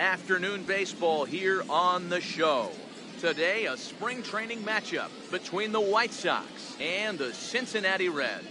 Afternoon baseball here on the show. Today, a spring training matchup between the White Sox and the Cincinnati Reds.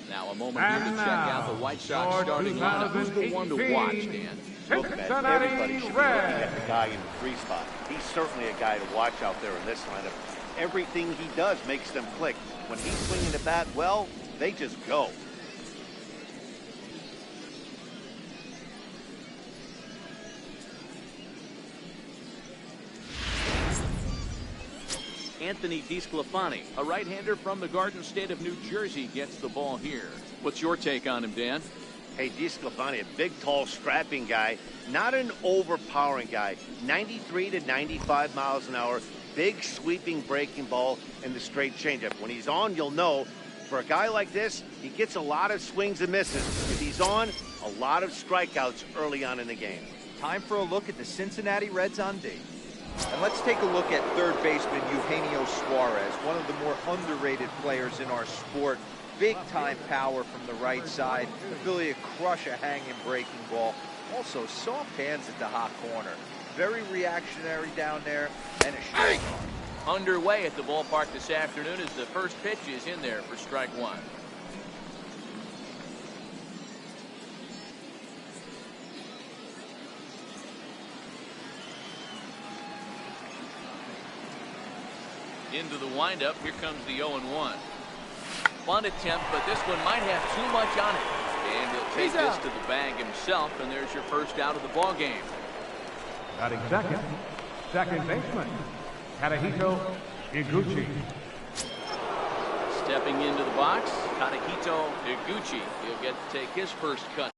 Now a moment here to check out the White Sox starting lineup. Who's the one to watch, Dan? Look, man, everybody should be looking at the guy in the 3 spot. He's certainly a guy to watch out there in this lineup. Everything he does makes them click. When he's swinging the bat, well, they just go. Anthony DeSclafani, a right-hander from the Garden State of New Jersey, gets the ball here. What's your take on him, Dan? Hey, DeSclafani, a big, tall, strapping guy, not an overpowering guy. 93 to 95 miles an hour, big, sweeping breaking ball, and the straight changeup. When he's on, you'll know, for a guy like this, he gets a lot of swings and misses. If he's on, a lot of strikeouts early on in the game. Time for a look at the Cincinnati Reds on D. And let's take a look at third baseman Eugenio Suarez, one of the more underrated players in our sport. Big-time power from the right side, ability to crush a hanging breaking ball. Also, soft hands at the hot corner. Very reactionary down there, and a straight arm. Underway at the ballpark this afternoon as the first pitch is in there for strike one. Into the windup, here comes the 0-1. Bunt attempt, but this one might have too much on it. And he'll take this to the bag himself, and there's your first out of the ball game. Batting second baseman, Katahito Iguchi. Stepping into the box, Katahito Iguchi. He'll get to take his first cut.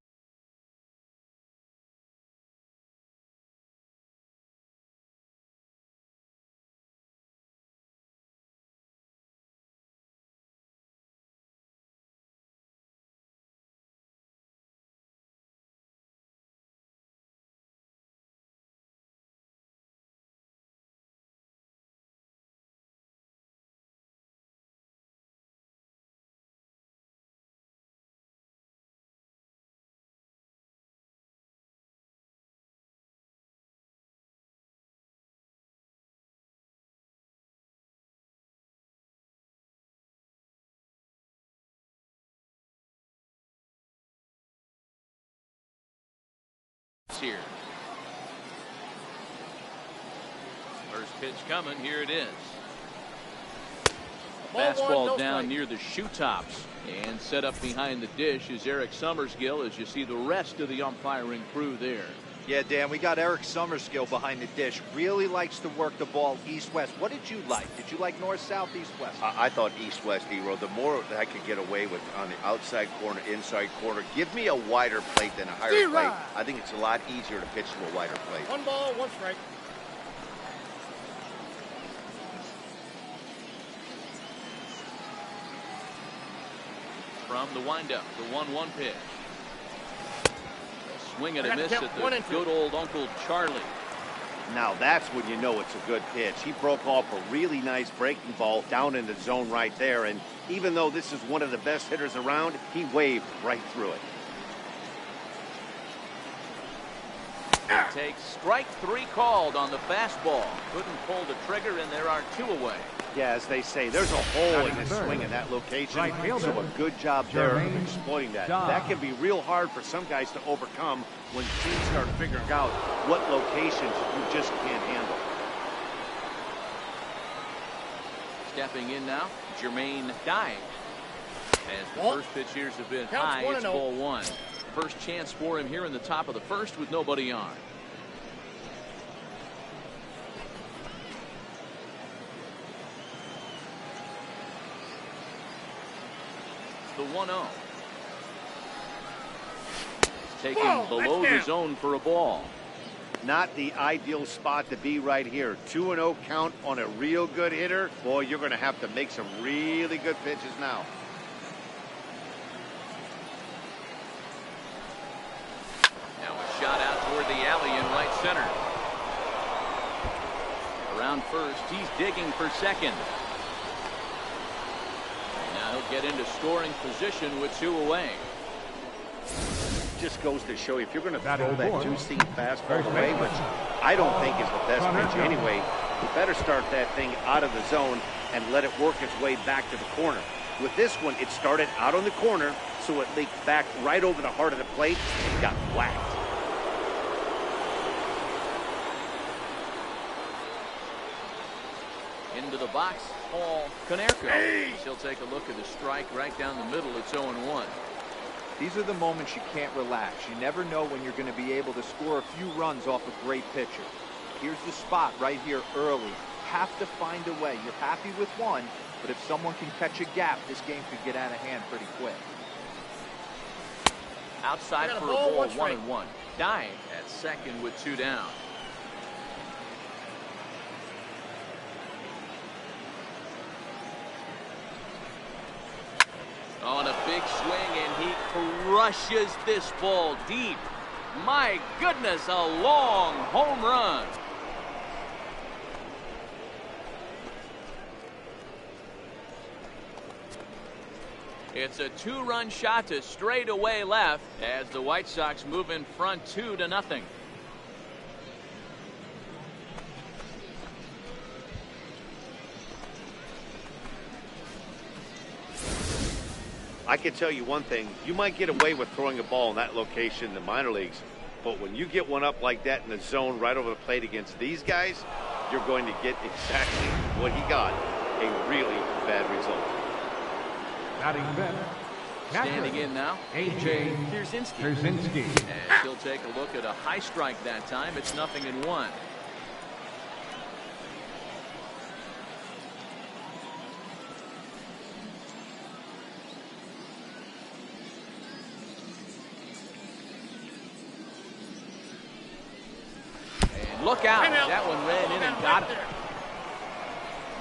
Here. First pitch coming. Here it is. Fastball down near the shoe tops and set up behind the dish is Eric Summersgill as you see the rest of the umpiring crew there. Yeah, Dan, we got Eric Summersgill behind the dish. Really likes to work the ball east-west. What did you like? Did you like north-south, east-west? I thought east-west, Hero. The more that I could get away with on the outside corner, inside corner, give me a wider plate than a higher plate. I think it's a lot easier to pitch to a wider plate. 1 ball, 1 strike. From the windup, the 1-1 pitch. Swing and a miss at the good old Uncle Charlie. Now that's when you know it's a good pitch. He broke off a really nice breaking ball down in the zone right there, and even though this is one of the best hitters around, he waved right through it. Takes strike 3 called on the fastball. Couldn't pull the trigger, and there are 2 away. Yeah, as they say, there's a hole in the swing in that location, so a good job there of exploiting that. That can be real hard for some guys to overcome when teams start figuring out what locations you just can't handle. Stepping in now, Jermaine Dye. As the first pitch here is a bit high, it's ball 1. First chance for him here in the top of the first with nobody on. The 1-0. Taken below the zone for a ball. Not the ideal spot to be right here. 2-0 count on a real good hitter. Boy, you're going to have to make some really good pitches now. Now a shot out toward the alley in right center. Around first, he's digging for second. get into scoring position with 2 away. Just goes to show you, if you're going to Batting throw that fourth. two-seam fastball away, which I don't think is the best pitch anyway, you better start that thing out of the zone and let it work its way back to the corner. With this one, it started out on the corner, so it leaked back right over the heart of the plate and got whacked. Into the box, Paul Konerko. He'll take a look at the strike right down the middle. It's 0-1. These are the moments you can't relax. You never know when you're going to be able to score a few runs off a great pitcher. Here's the spot right here early. Have to find a way. You're happy with one, but if someone can catch a gap, this game could get out of hand pretty quick. Outside for a ball, 1-1. Dye at second with 2 down. On a big swing, and he crushes this ball deep. My goodness, a long home run. It's a 2-run shot to straightaway left as the White Sox move in front 2-0. I can tell you one thing, you might get away with throwing a ball in that location in the minor leagues, but when you get one up like that in the zone right over the plate against these guys, you're going to get exactly what he got, a really bad result. Batting fifth. Standing in now, A.J. Pierzynski. And he'll take a look at a high strike that time. It's 0-1. And look out. That one ran in and got him.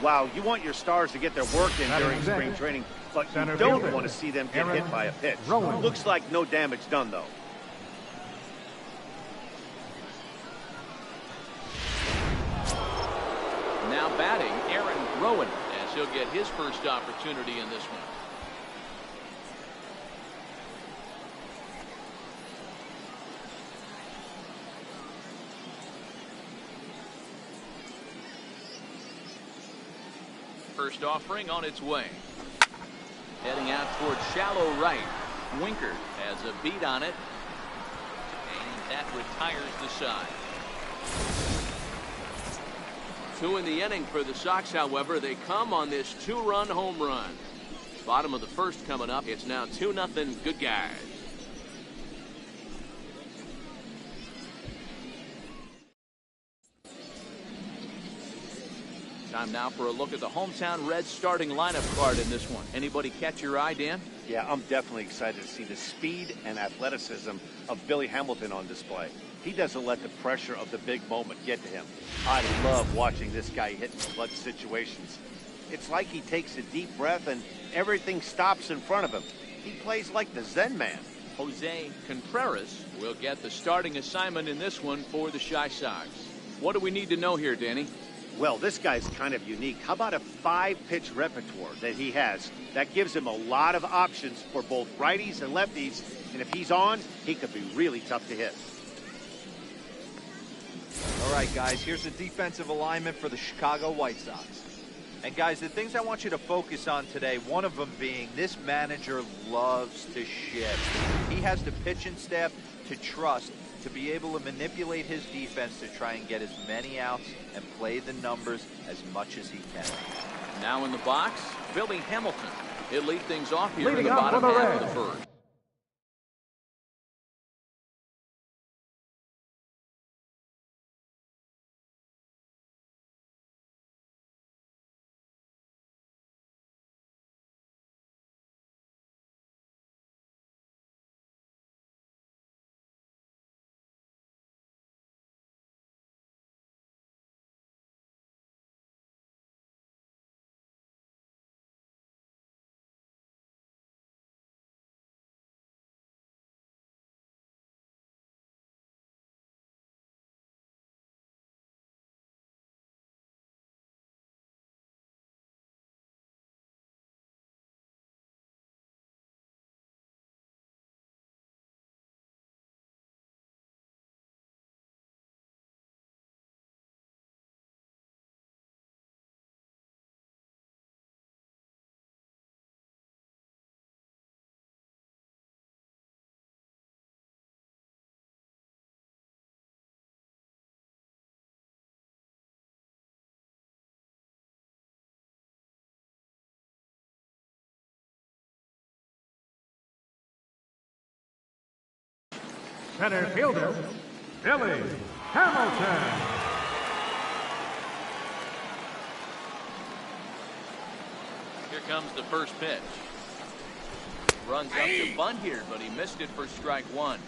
Wow, you want your stars to get their work in during spring training, but you don't want to see them get hit by a pitch. Looks like no damage done, though. Now batting, Aaron Rowan, as he'll get his first opportunity in this one. First offering on its way. Heading out towards shallow right. Winker has a beat on it. And that retires the side. 2 in the inning for the Sox, however. They come on this 2-run home run. Bottom of the first coming up. It's now 2-0 good guys. Time now for a look at the hometown Reds starting lineup card in this one. Anybody catch your eye, Dan? Yeah, I'm definitely excited to see the speed and athleticism of Billy Hamilton on display. He doesn't let the pressure of the big moment get to him. I love watching this guy hit in clutch situations. It's like he takes a deep breath and everything stops in front of him. He plays like the Zen man. Jose Contreras will get the starting assignment in this one for the Chi Sox. What do we need to know here, Danny? Well, this guy's kind of unique. How about a 5-pitch repertoire that he has? That gives him a lot of options for both righties and lefties. And if he's on, he could be really tough to hit. All right, guys, here's the defensive alignment for the Chicago White Sox. And, guys, the things I want you to focus on today, one of them being this manager loves to shift. He has the pitching staff to trust to be able to manipulate his defense to try and get as many outs and play the numbers as much as he can. Now in the box, Billy Hamilton. He'll lead things off here in Leading the off for bottom the half of Reds. the first. Center fielder, Billy Hamilton. Here comes the first pitch. Runs up to bunt here, but he missed it for strike one.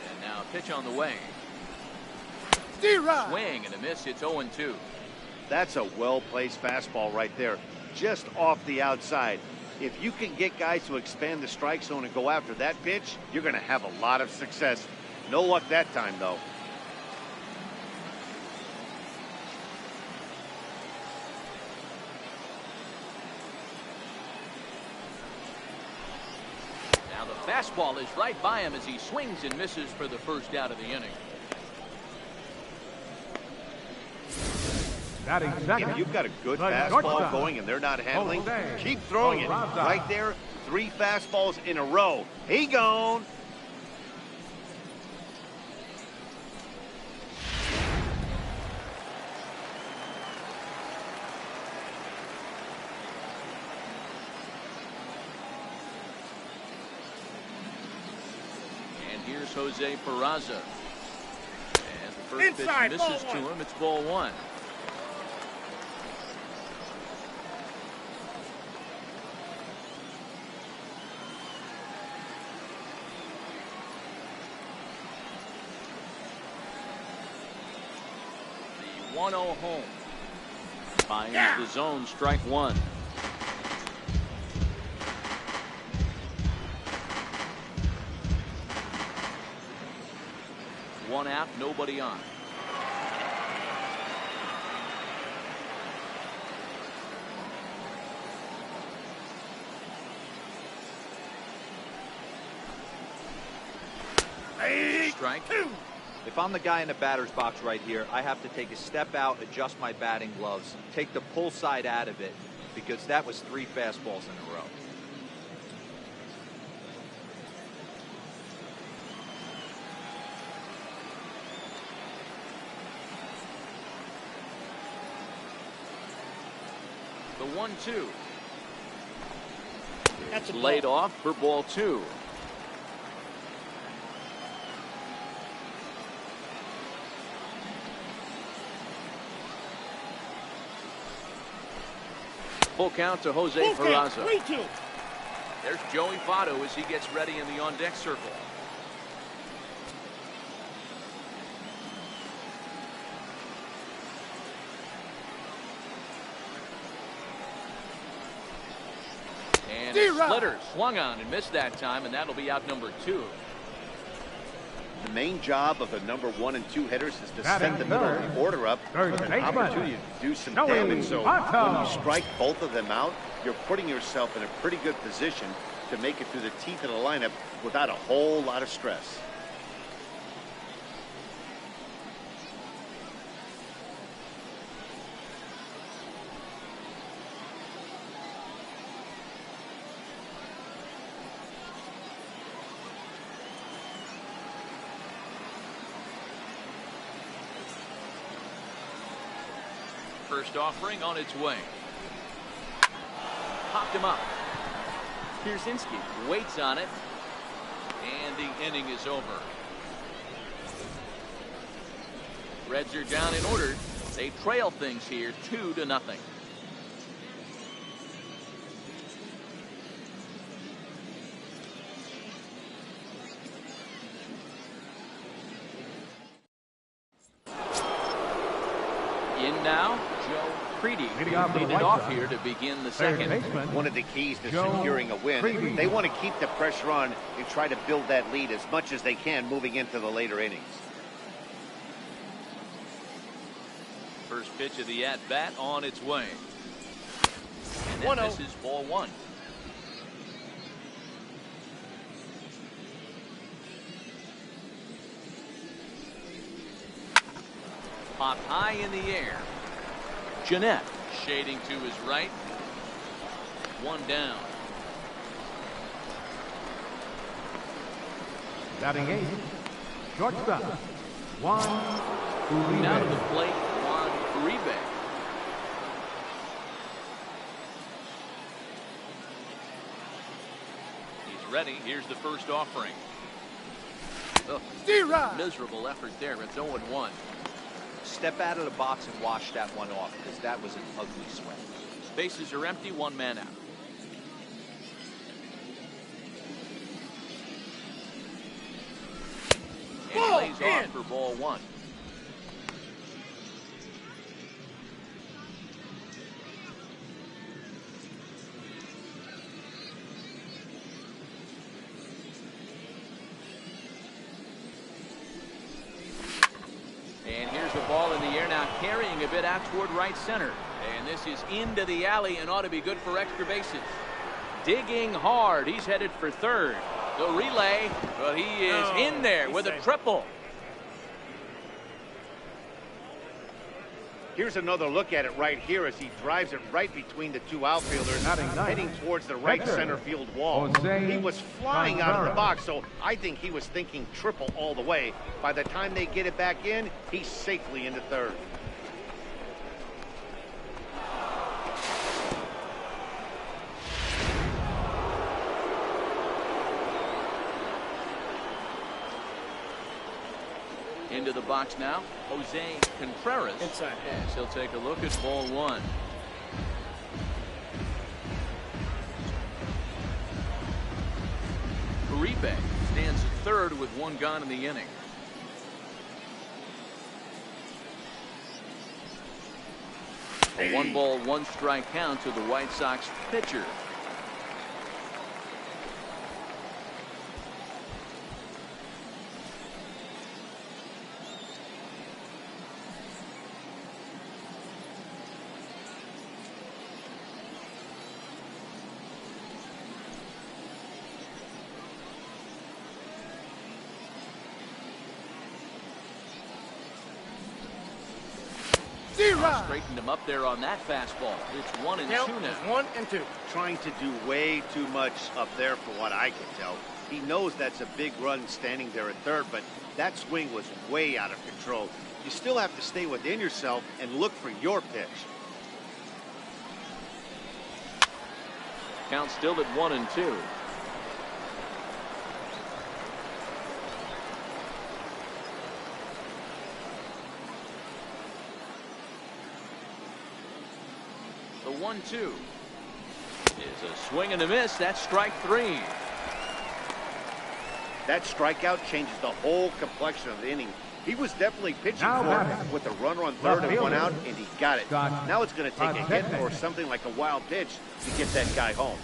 And now pitch on the way. Swing and a miss. It's 0-2. That's a well-placed fastball right there, just off the outside. If you can get guys to expand the strike zone and go after that pitch, you're going to have a lot of success. No luck that time, though. Now the fastball is right by him as he swings and misses for the first out of the inning. If you've got a good fastball going and they're not handling, keep throwing it. Right there, 3 fastballs in a row. He gone. And here's Jose Peraza. And the first pitch misses to him. It's ball 1. The 1-0 home. Finds the zone, strike 1. One out, nobody on. Strike 2. If I'm the guy in the batter's box right here, I have to take a step out, adjust my batting gloves, take the pull side out of it, because that was 3 fastballs in a row. The 1-2. That's laid off for ball 2. Full count to Jose Peraza. There's Joey Votto as he gets ready in the on-deck circle. And a splitter swung on and missed that time, and that'll be out number 2. The main job of the number 1 and 2 hitters is to set the middle of the order up with an opportunity to do some damage. So when you strike both of them out, you're putting yourself in a pretty good position to make it through the teeth of the lineup without a whole lot of stress. First offering on its way. Popped him up. Pierzynski waits on it. And the inning is over. Reds are down in order. They trail things here 2-0. In now, Joe Creedy leading it off here to begin the second. One of the keys to securing a win, they want to keep the pressure on and try to build that lead as much as they can moving into the later innings. First pitch of the at-bat on its way. And this is ball 1. Popped high in the air. Jeanette shading to his right. 1 down. Batting 8th, shortstop, Juan Down to the Uribe. plate, Juan Uribe. He's ready. Here's the first offering. Oh, miserable effort there. It's 0-1. Step out of the box and wash that one off, because that was an ugly swing. Bases are empty, one man out. And lays off for ball one. And here's the ball in the air now, carrying a bit out toward right center. And this is into the alley and ought to be good for extra bases. Digging hard. He's headed for third. The relay, but he is in there with a triple. Here's another look at it right here as he drives it right between the two outfielders, heading towards the right center field wall. He was flying out of the box, so I think he was thinking triple all the way. By the time they get it back in, he's safely into third. Into the box now, Jose Contreras. Inside. Yes, he'll take a look at ball one. Uribe stands at third with one gone in the inning. A 1-ball, 1-strike count to the White Sox pitcher. Straightened him up there on that fastball. It's 1-2 now. 1-2. Trying to do way too much up there for what I can tell. He knows that's a big run standing there at third, but that swing was way out of control. You still have to stay within yourself and look for your pitch. Count still at 1-2. The 1-2 is a swing and a miss. That's strike three. That strikeout changes the whole complexion of the inning. He was definitely pitching for it with a runner on third and one out, and he got it. Now it's going to take a hit or something like a wild pitch to get that guy home.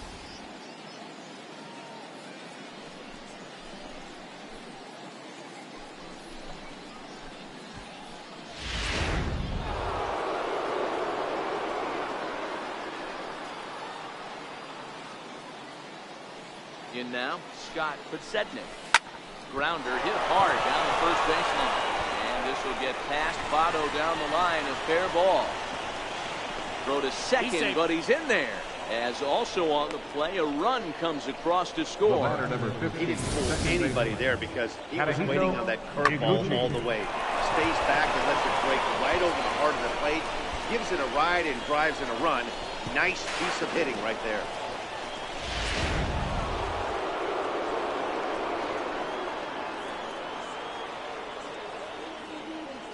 In now, Scott Podsednik. Grounder hit hard down the first baseline. And this will get past Votto down the line. A fair ball. Throw to second, but he's in there. As also on the play, a run comes across to score. He didn't fool anybody there because he was waiting on that curveball all the way. Stays back and lets it break right over the heart of the plate. Gives it a ride and drives in a run. Nice piece of hitting right there.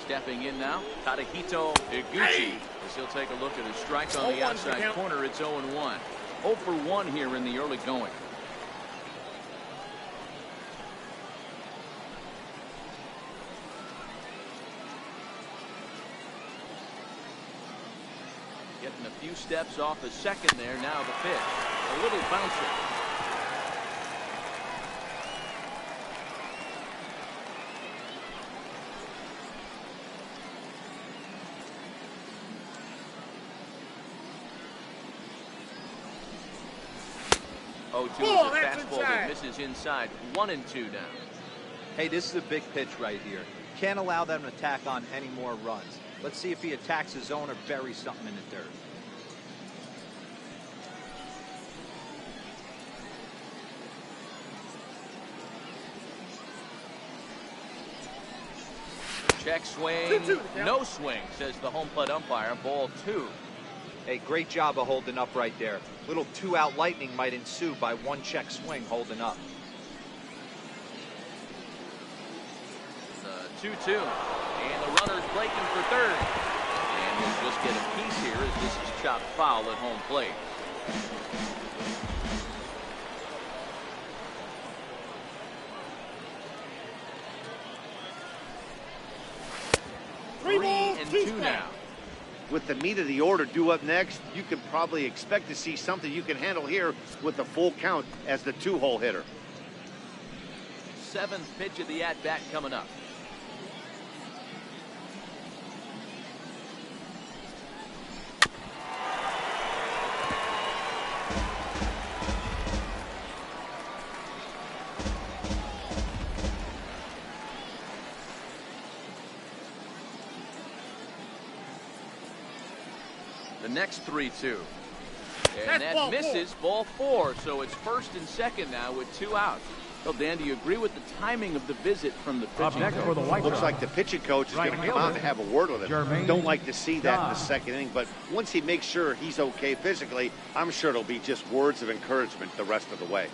Stepping in now, Tadahito Iguchi. As he'll take a look at his strike on the outside corner. It's 0-1. 0 for 1 here in the early going. Getting a few steps off the second there. Now the pitch. A little bouncer. Is a fastball that misses inside. 1-2 now. Hey, this is a big pitch right here. Can't allow them to tack on any more runs. Let's see if he attacks his zone or buries something in the dirt. Check swing, no swing, says the home plate umpire. Ball 2. Hey, great job of holding up right there. Little 2-out lightning might ensue by 1 check swing holding up. The 2-2. And the runner's breaking for third. And he'll just get a piece here as this is chopped foul at home plate. Three and two now. With the meat of the order due up next, you can probably expect to see something you can handle here with the full count as the 2-hole hitter. 7th pitch of the at-bat coming up. The next 3-2. And that misses. Ball 4. So it's 1st and 2nd now with 2 outs. Well, Dan, do you agree with the timing of the visit from the pitching coach? Looks like the pitching coach is going to come out and have a word with him. Don't like to see that in the 2nd inning, but once he makes sure he's okay physically, I'm sure it'll be just words of encouragement the rest of the way.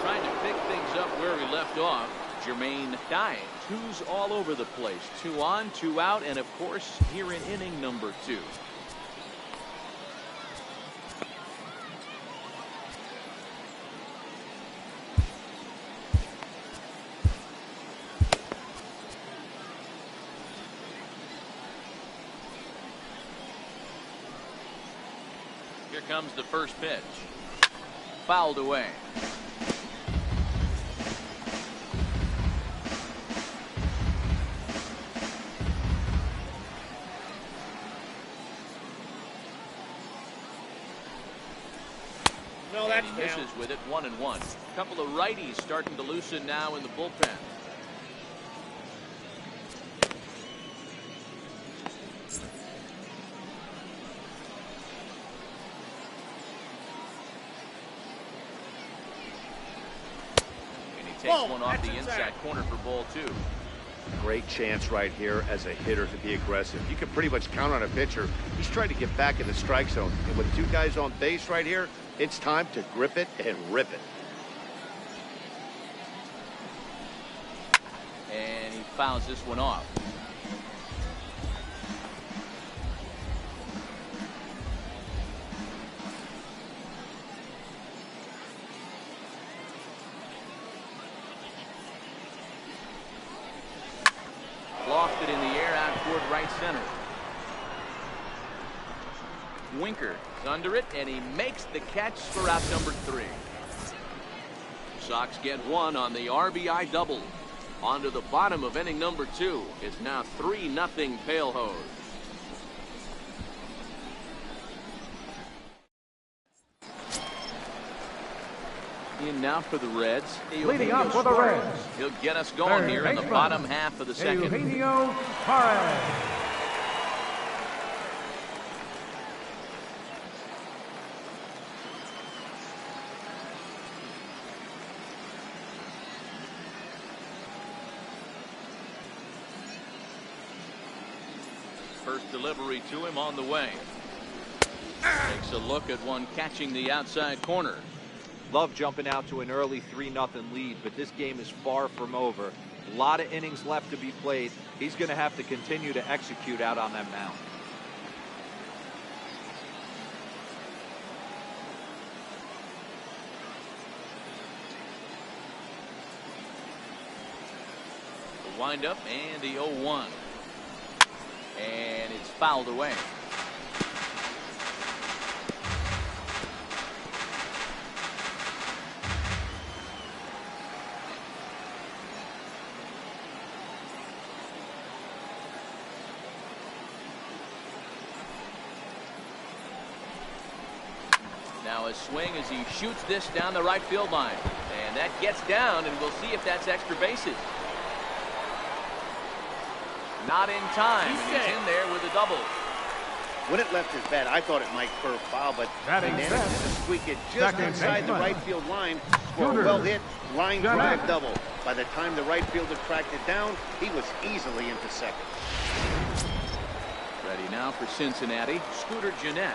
Trying to pick things up where we left off. Jermaine dying. 2's all over the place. 2 on, 2 out, and of course here in inning number 2. Here comes the first pitch. Fouled away. And he misses with it. 1-1. A couple of righties starting to loosen now in the bullpen. And he takes one off the inside corner for ball 2. Great chance right here as a hitter to be aggressive. You can pretty much count on a pitcher. He's trying to get back in the strike zone. And with 2 guys on base right here, it's time to grip it and rip it. And he fouls this one off. Lofted in the air out toward right center. Winker is under it, and he makes the catch for out number 3. Sox get 1 on the RBI double. On to the bottom of inning number 2. It's now 3-0 Pale Hose. In now for the Reds. Leading up for the Reds. He'll get us going here in the bottom half of the 2nd. Eugenio Suarez. First delivery to him on the way. Takes a look at one catching the outside corner. Love jumping out to an early 3-0 lead, but this game is far from over. A lot of innings left to be played. He's going to have to continue to execute out on that mound. The windup and the 0-1. And it's fouled away. Now a swing as he shoots this down the right field line. And that gets down, and we'll see if that's extra bases. Not in time, and he's in there with a double. When it left his bat, I thought it might curve foul, but they managed to squeak it just inside the right field line for a well-hit line drive double. By the time the right fielder tracked it down, he was easily into second. Ready now for Cincinnati, Scooter Gennett.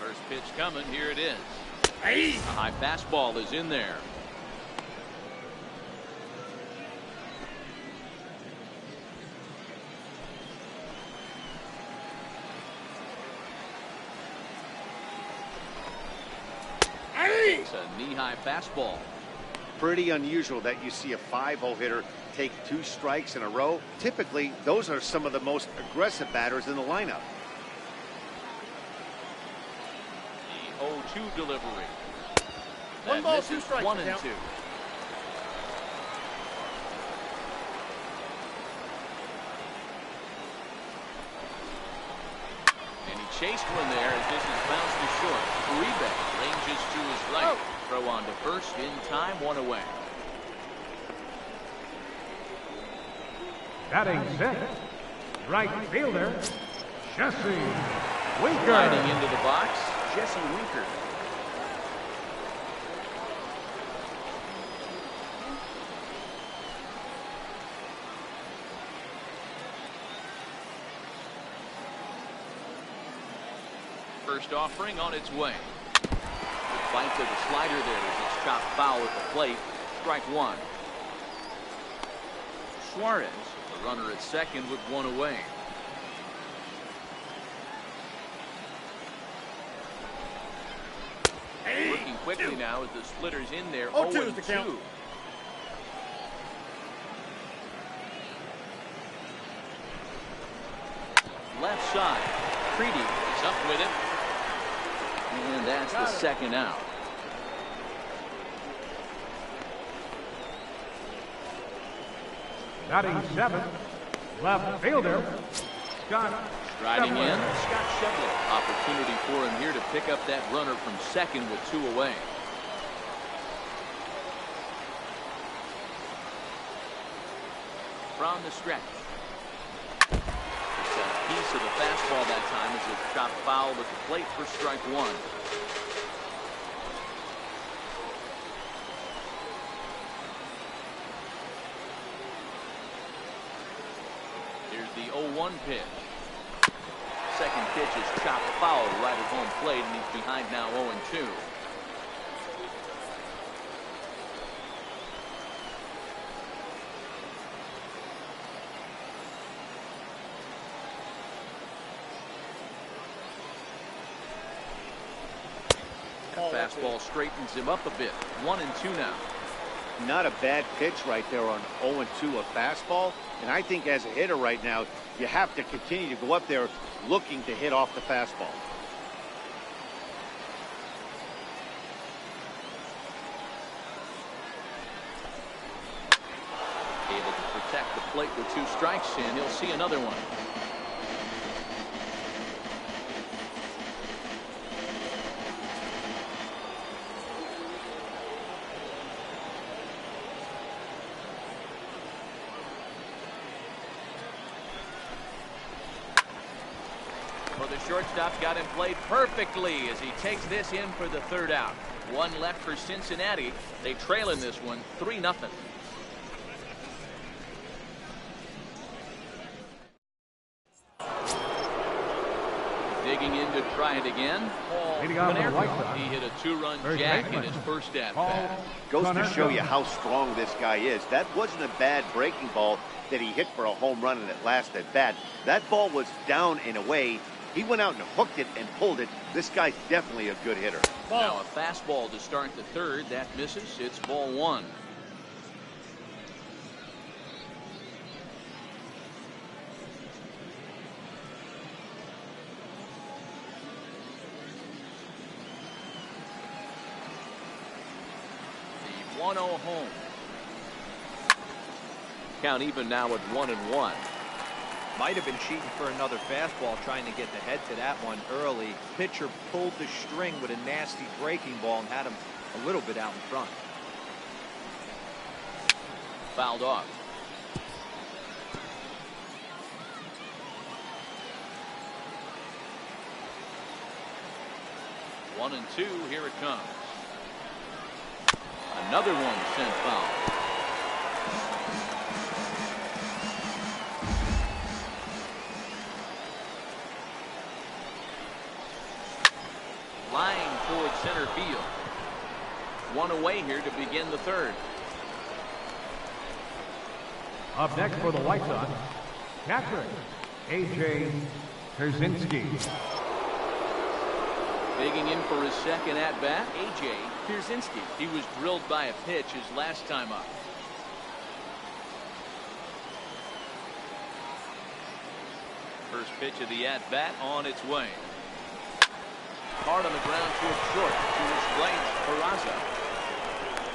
First pitch coming, here it is. A high fastball is in there. It's a knee-high fastball. Pretty unusual that you see a 5-0 hitter take 2 strikes in a row. Typically, those are some of the most aggressive batters in the lineup. The 0-2 delivery. 1 ball, 2 strikes. 1 and 2. And he chased one there as this is bounced to short. Uribe ranges to his right. Throw on to first in time, 1 away. Batting 6th, right fielder, Jesse Winker. Sliding into the box, Jesse Winker. First offering on its way. The fight to the slider there as it's chopped foul at the plate. Strike 1. Suarez, the runner at second with 1 away. Looking quickly now as the splitter's in there. 0-2 is the count. 0-2. Left side. Creedy is up with it. And that's the second out. Batting 7th, left fielder, Scott Riding in, Shepard. Scott Shepard. Opportunity for him here to pick up that runner from second with 2 away. From the stretch. It's a piece of the fastball that time as it's chopped foul at the plate for strike 1. Here's the 0-1 pitch. Second pitch is chopped foul right at home plate, and he's behind now 0-2. Fastball straightens him up a bit. 1-2 now. Not a bad pitch right there on 0-2, a fastball. And I think as a hitter right now, you have to continue to go up there looking to hit off the fastball. Able to protect the plate with 2 strikes, and he'll see another one. Well, the shortstop's got him played perfectly as he takes this in for the 3rd out. 1 left for Cincinnati. They trail in this one 3-0. Digging in to try it again. Leading off on the right side. He hit a 2-run First jack baseman. in his first at Paul bat. Goes to Connor. show you how strong this guy is. That wasn't a bad breaking ball that he hit for a home run in that last at bat. That ball was down and away. He went out and hooked it and pulled it. This guy's definitely a good hitter. Now a fastball to start the 3rd. That misses. It's ball 1. The 1-0 home. Count even now at 1-1. Might have been cheating for another fastball, trying to get the head to that one early. Pitcher pulled the string with a nasty breaking ball and had him a little bit out in front. Fouled off. One and two, here it comes. Another one sent foul. Flying towards center field. One away here to begin the third. Up next for the White Sox, catcher, A.J. Pierzynski. Digging in for his second at-bat, A.J. Pierzynski. He was drilled by a pitch his last time up. First pitch of the at-bat on its way. Hard on the ground towards short. To his right, Peraza.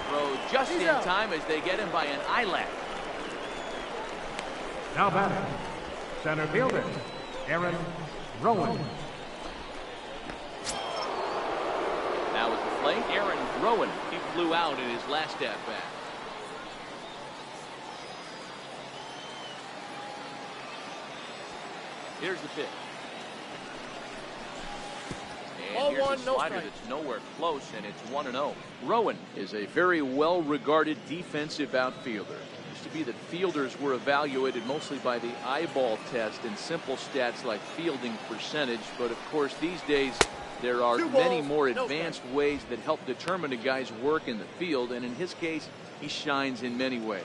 Throw just in time as they get him by an eyelash. Now batting, center fielder, Aaron Rowan. Now at the plate, Aaron Rowan. He flew out in his last at-bat. Here's the pitch. And here's a slider that's nowhere close, and it's 1-0. Rowan is a very well-regarded defensive outfielder. It used to be that fielders were evaluated mostly by the eyeball test and simple stats like fielding percentage, but of course these days there are many more advanced ways that help determine a guy's work in the field, and in his case, he shines in many ways.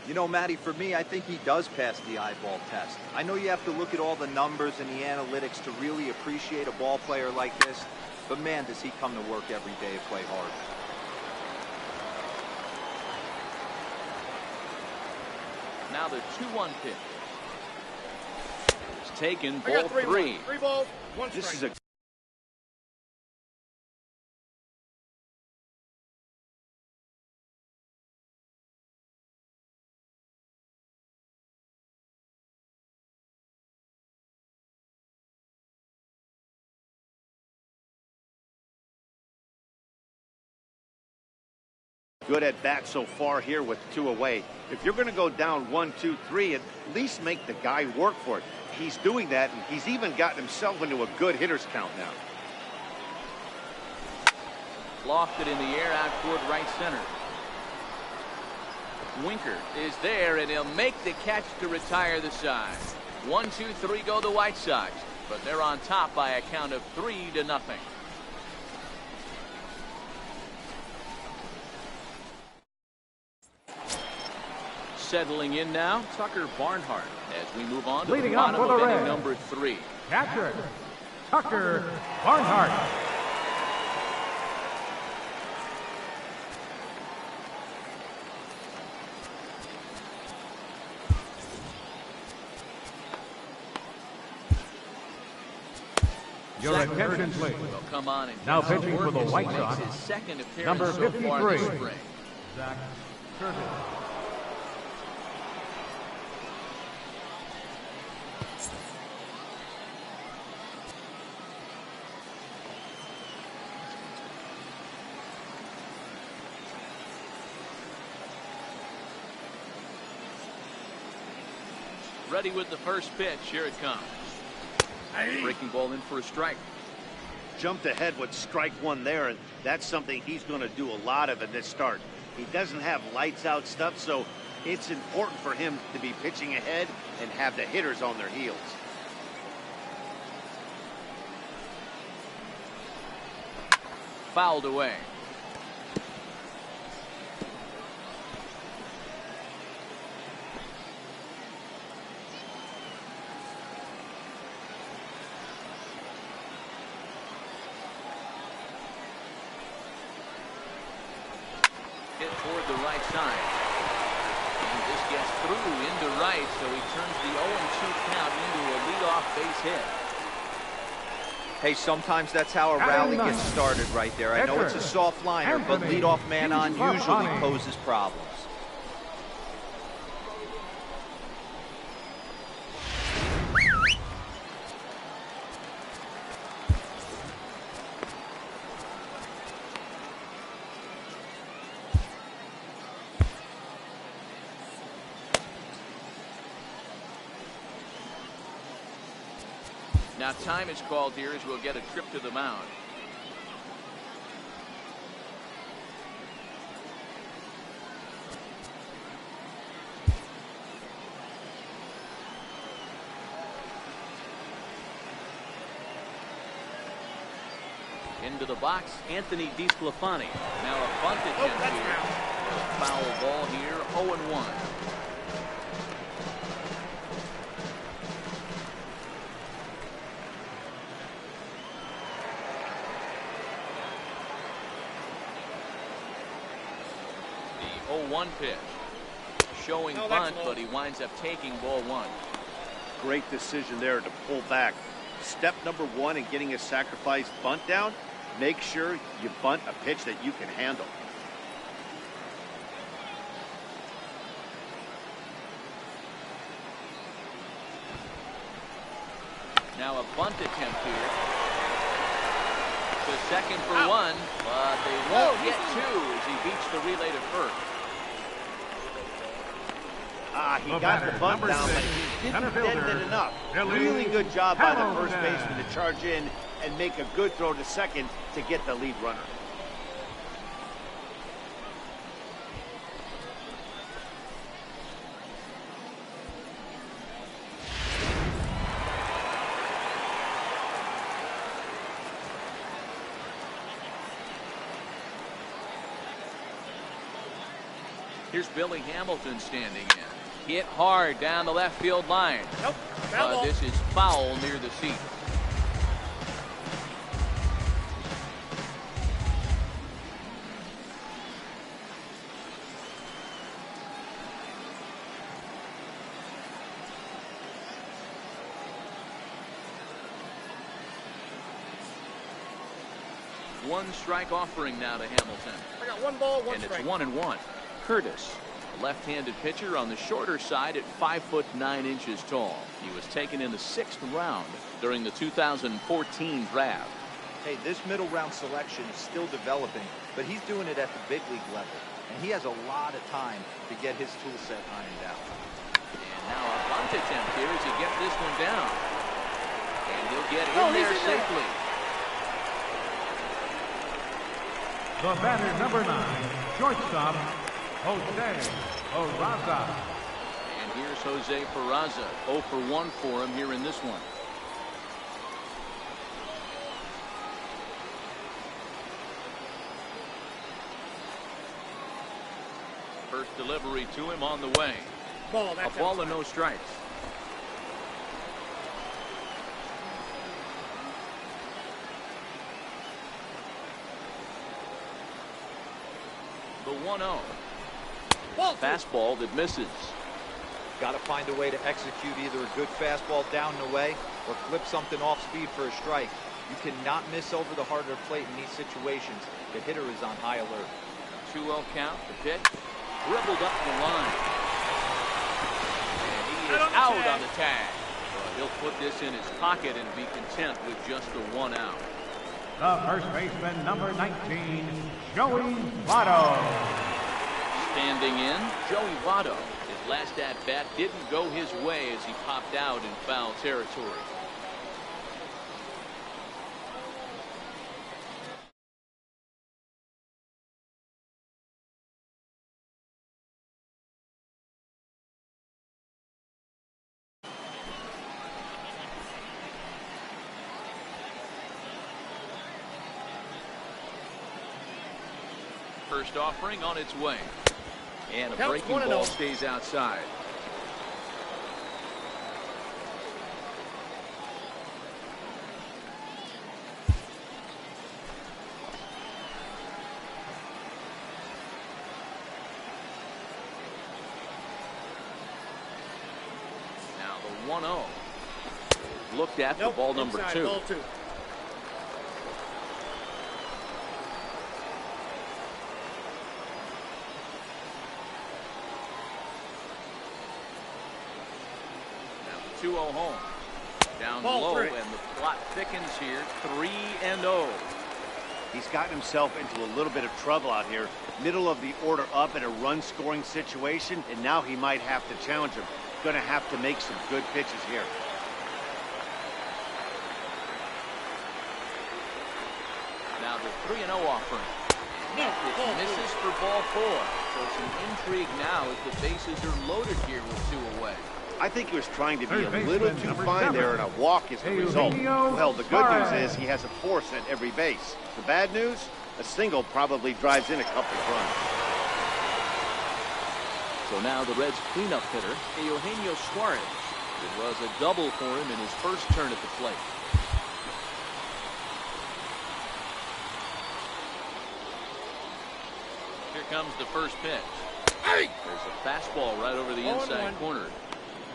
You know, Matty, for me, I think he does pass the eyeball test. I know you have to look at all the numbers and the analytics to really appreciate a ball player like this, but man, does he come to work every day and play hard. Now the 2-1 pitch. It's taken, ball three. 3 balls, 1 strike. This is a good at bat so far here with 2 away. If you're going to go down 1, 2, 3, at least make the guy work for it. He's doing that, and he's even gotten himself into a good hitter's count now. Lofted in the air out toward right center. Winker is there, and he'll make the catch to retire the side. 1, 2, 3 go the White Sox, but they're on top by a count of 3-0. Settling in now, Tucker Barnhart, as we move on to the bottom of inning number 3. Catcher, Tucker Barnhart. Your attention, please. Will come on and Now pitching for the White makes Sox, his second appearance number so far this 53, spring. Zach Curtis. Ready with the first pitch. Here it comes. Breaking ball in for a strike. Jumped ahead with strike 1 there, and that's something he's going to do a lot of in this start. He doesn't have lights out stuff, so it's important for him to be pitching ahead and have the hitters on their heels. Fouled away. Hit toward the right side. And this gets through into right, so he turns the 0-2 count into a leadoff base hit. Hey, sometimes that's how a rally gets started right there. I know it's a soft liner, but leadoff man on usually poses problems. Now time is called here as we'll get a trip to the mound. Into the box, Anthony DeSclafani. Now a bunt attempt here. A foul ball here, 0-1. The 0-1 pitch. Showing bunt, but he winds up taking ball one. Great decision there to pull back. Step number one in getting a sacrifice bunt down, make sure you bunt a pitch that you can handle. Now a bunt attempt here. To second for one, but they won't get two as he beats the relay to first. He got the bunt down, but he didn't bend it enough. Really good job by the first baseman to charge in and make a good throw to second to get the lead runner. Here's Billy Hamilton standing in. Hit hard down the left field line. Nope. This is foul near the seat. One strike offering now to Hamilton. I got one ball, one and strike. It's 1-1. Curtis, a left-handed pitcher on the shorter side at 5'9" tall. He was taken in the 6th round during the 2014 draft. Hey, this middle round selection is still developing, but he's doing it at the big league level, and he has a lot of time to get his tool set ironed out. And now a bunt attempt here as he gets this one down. And he'll get in there safely. The batter, number 9, shortstop, Jose Peraza. And here's Jose Peraza. 0 for 1 for him here in this one. First delivery to him on the way. A ball and no strikes. The 1-0. Fastball that misses. Got to find a way to execute either a good fastball down and away or flip something off speed for a strike. You cannot miss over the heart of the plate in these situations. The hitter is on high alert. 2-0 count. The pitch dribbled up the line. And he is out on the tag. But he'll put this in his pocket and be content with just the 1 out. The first baseman, number 19, Joey Votto. Standing in, Joey Votto. His last at-bat didn't go his way as he popped out in foul territory. First offering on its way. And a breaking ball stays outside. Now the 1-0. Looked at for ball number 2. Ball 2. Now the 2-0 home. Down Ball low, 3. and the plot thickens here. 3-0. He's gotten himself into a little bit of trouble out here. Middle of the order up in a run-scoring situation, and now he might have to challenge him. Going to have to make some good pitches here. 3-0 offering. It misses for ball 4. So some intrigue now as the bases are loaded here with 2 away. I think he was trying to be a Third little baseman, too number fine 7. there, and a walk is the result. Eugenio Well, the good news Suarez. is he has a force at every base. The bad news, a single probably drives in a couple of runs. So now the Reds' cleanup hitter, Eugenio Suarez. It was a double for him in his first turn at the plate. Here comes the first pitch. There's a fastball right over the inside corner.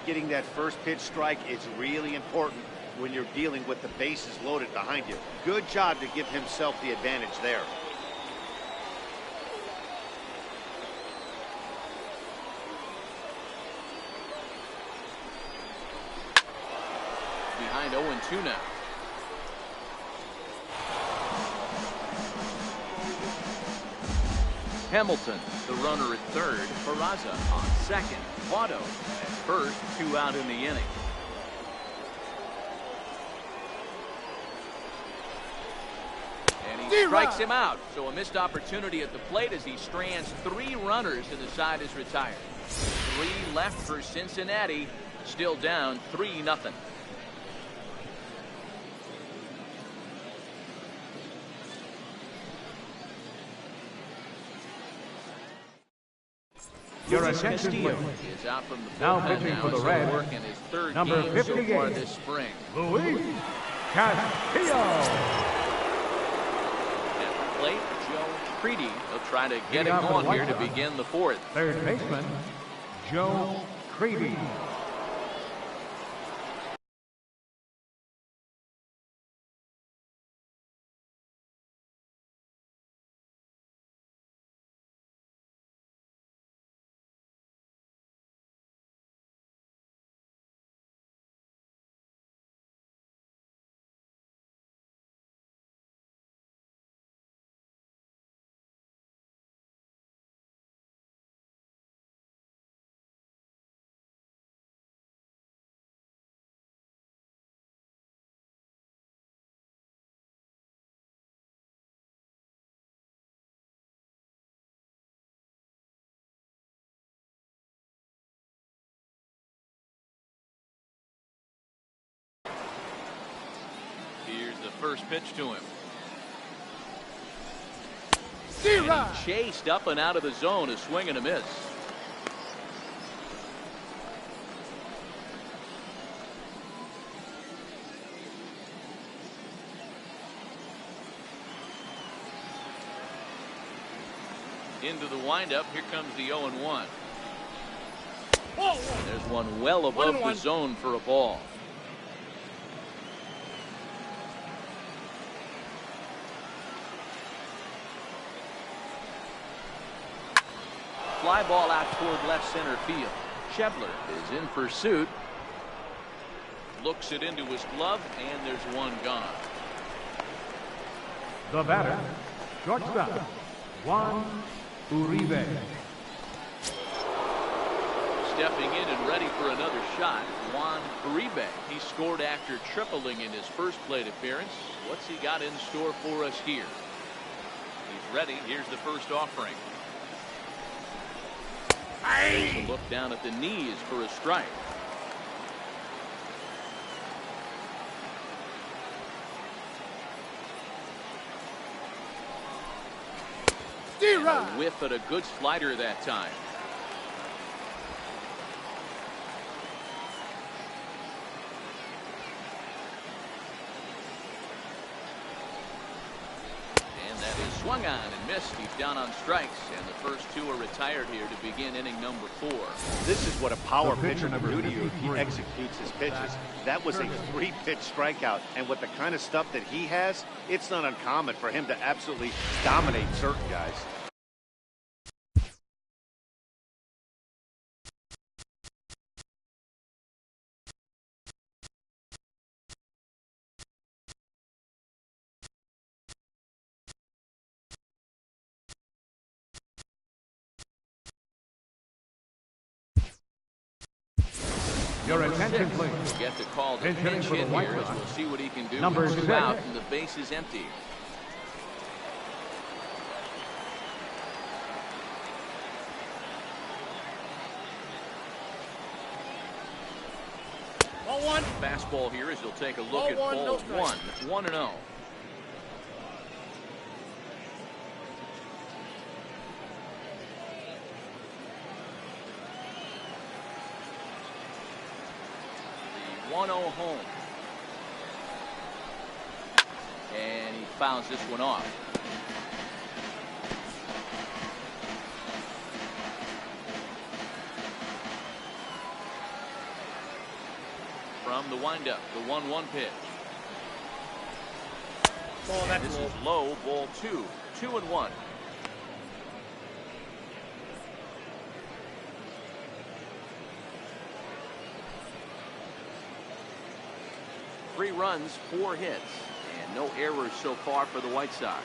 Getting that first pitch strike is really important when you're dealing with the bases loaded behind you. Good job to give himself the advantage there. Behind 0-2 now. Hamilton, the runner at third. Peraza on second. Votto at first. 2 out in the inning. And he strikes him out. So a missed opportunity at the plate as he strands 3 runners and the side is retired. 3 left for Cincinnati. Still down 3-0. Your attention, Castillo please. is out from the Now bullpen pitching now for the as he'll Reds, work in his third number game so 58, far this spring. Luis Castillo. At the plate, Joe Creedy. He'll try to get Leading him off for on the here White to Sox. begin the 4th. Third baseman, Joe Creedy. Here's the first pitch to him. Zero. And he chased up and out of the zone, a swing and a miss. Into the windup. Here comes the 0-1. There's one well above the 1-1. zone for a ball. Fly ball out toward left center field. Schebler is in pursuit. Looks it into his glove, and there's one gone. The batter, shortstop, Juan Uribe. Stepping in and ready for another shot, Juan Uribe. He scored after tripling in his first plate appearance. What's he got in store for us here? He's ready. Here's the first offering. A look down at the knees for a strike. And a whiff at a good slider that time. And that is swung on and missed. He's down on strikes, and the first 2 are retired here to begin inning number 4. This is what a power The pitcher pitcher number can do to you if he 53. executes his pitches. That was a 3-pitch strikeout, and with the kind of stuff that he has, it's not uncommon for him to absolutely dominate certain guys. Your attention, please. We'll get the call to Pinch hitting pinch for the hit White here as Sox. we'll see what he can do. Number with 2 6. out and the base is empty. 1. Fastball here as he'll take a look at 0-1, ball no strike. 1-0. The 1-0 home. And he fouls this one off. From the windup, the 1-1 pitch. Ball, And that's this low. is low, ball 2, 2-1. Three runs, 4 hits, and no errors so far for the White Sox.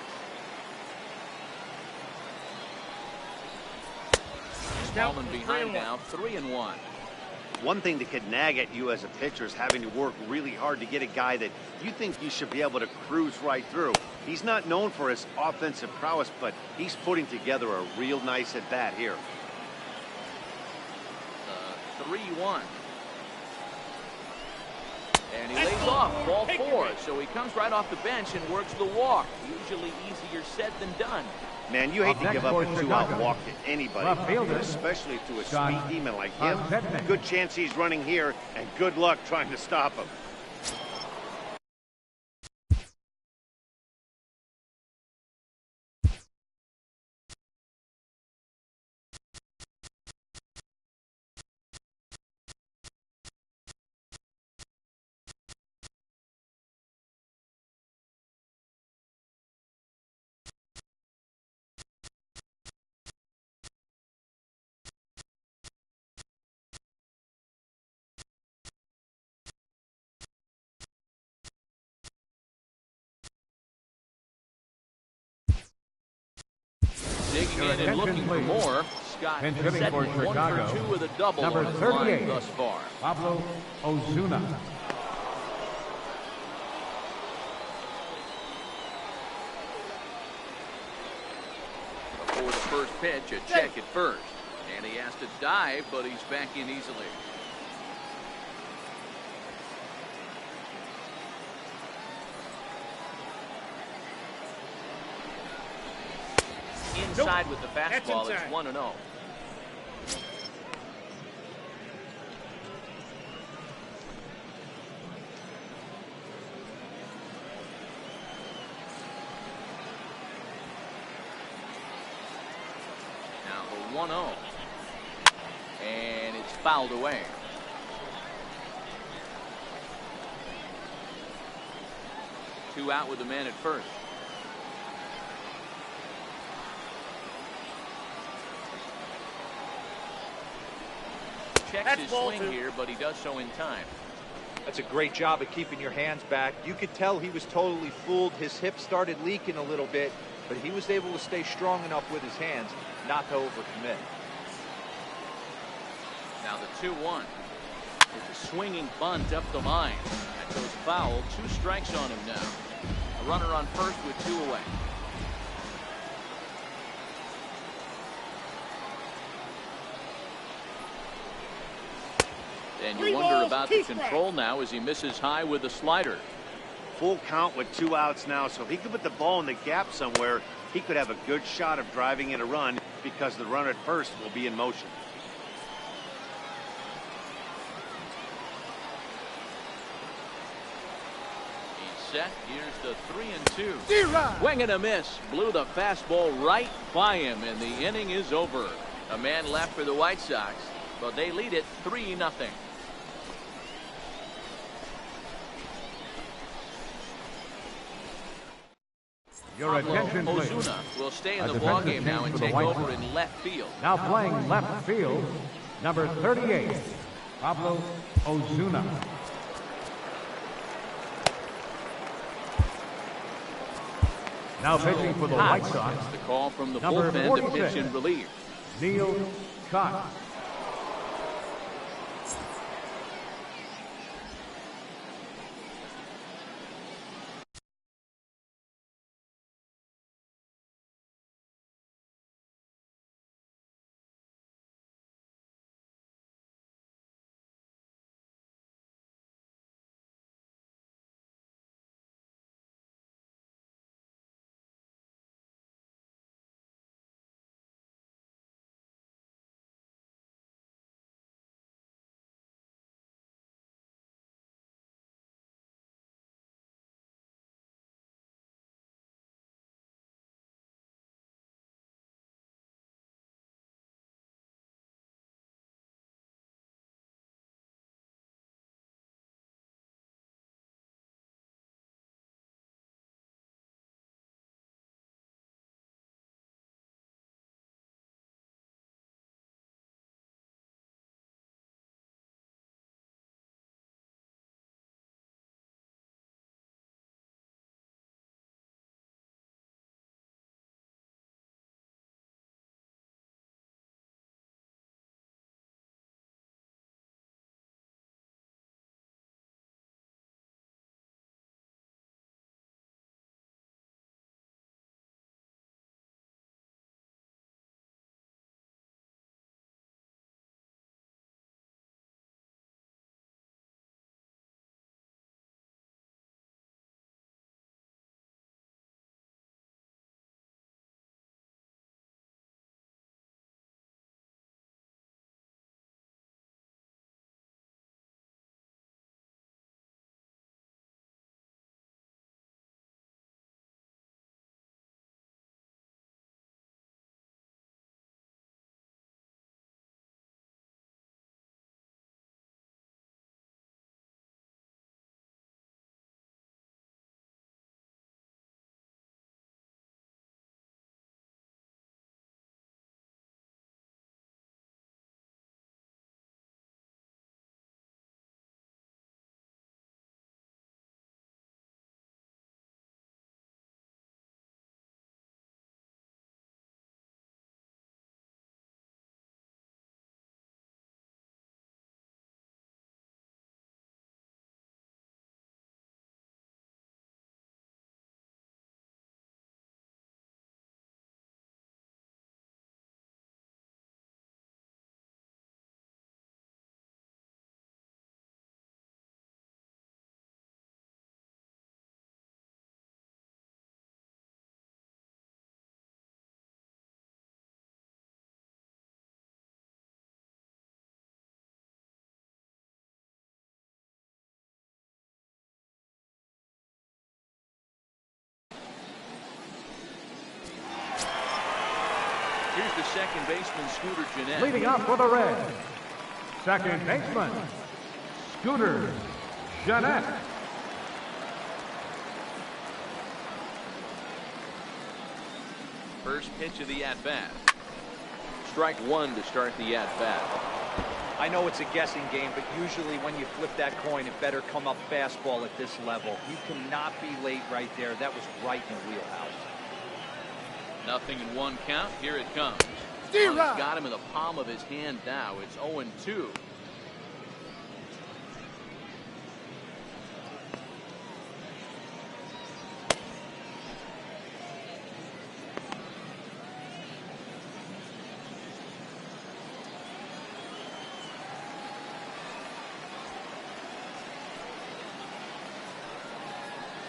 Count Falling for behind 3-1. now, 3-1. One thing that could nag at you as a pitcher is having to work really hard to get a guy that you think you should be able to cruise right through. He's not known for his offensive prowess, but he's putting together a real nice at-bat here. 3-1. And he lays off, ball 4. So he comes right off the bench and works the walk. Usually easier said than done. Man, you hate to give up a 2-out Chicago. walk to anybody, Left fielder, especially to a Scott speed demon like him. Sedman. Good chance he's running here, and good luck trying to stop him. Digging Your in and attention, looking for please. more. Scott Pinch hitting setting for 1 for Chicago. 2 with a double Number on his line 38. thus far. Pablo Ozuna. Before the first pitch, a check at first. And he has to dive, but he's back in easily. Inside with the That's fastball, it's inside. 1-0. Now the 1-0. And it's fouled away. Two out with the man at first. Checks That's his ball swing 2. here, but he does so in time. That's a great job of keeping your hands back. You could tell he was totally fooled. His hip started leaking a little bit, but he was able to stay strong enough with his hands not to overcommit. Now the 2-1. With a swinging bunt up the line. That goes foul. 2 strikes on him now. A runner on first with 2 away. And you 3 wonder balls, about 2 the strikes. control now as he misses high with the slider. Full count with 2 outs now, so if he could put the ball in the gap somewhere, he could have a good shot of driving in a run because the runner at first will be in motion. He's set. Here's the 3-2. Swing and a miss. Blew the fastball right by him, and the inning is over. A man left for the White Sox, but they lead it 3-0. Your attention, please. Ozuna will stay in A the ball defensive game now change and for the take White over Sox. in left field. Now playing left field, number 38, Pablo Ozuna. Now pitching for the White Sox, Gets the call from the Number bullpen to 46. pitch in relief. Neil Scott. to second baseman Scooter Gennett. Leading up for the Reds, second baseman, Scooter Gennett. First pitch of the at-bat. Strike one to start the at-bat. I know it's a guessing game, but usually when you flip that coin, it better come up fastball at this level. You cannot be late right there. That was right in the wheelhouse. Nothing in one count. Here it comes. He's got him in the palm of his hand now. It's 0-2.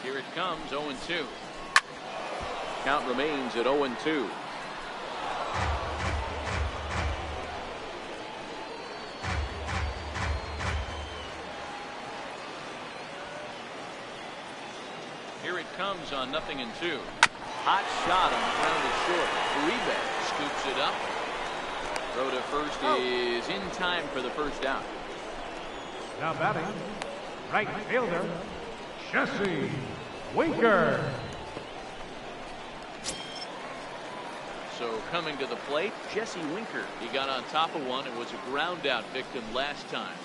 Here it comes, 0-2. Count remains at 0-2. Here it comes on 0-2. Hot shot on the ground to short. Uribe scoops it up. Throw to first is in time for the first out. Now batting, right fielder, Jesse Winker. So coming to the plate, Jesse Winker. He got on top of one and was a ground out victim last time.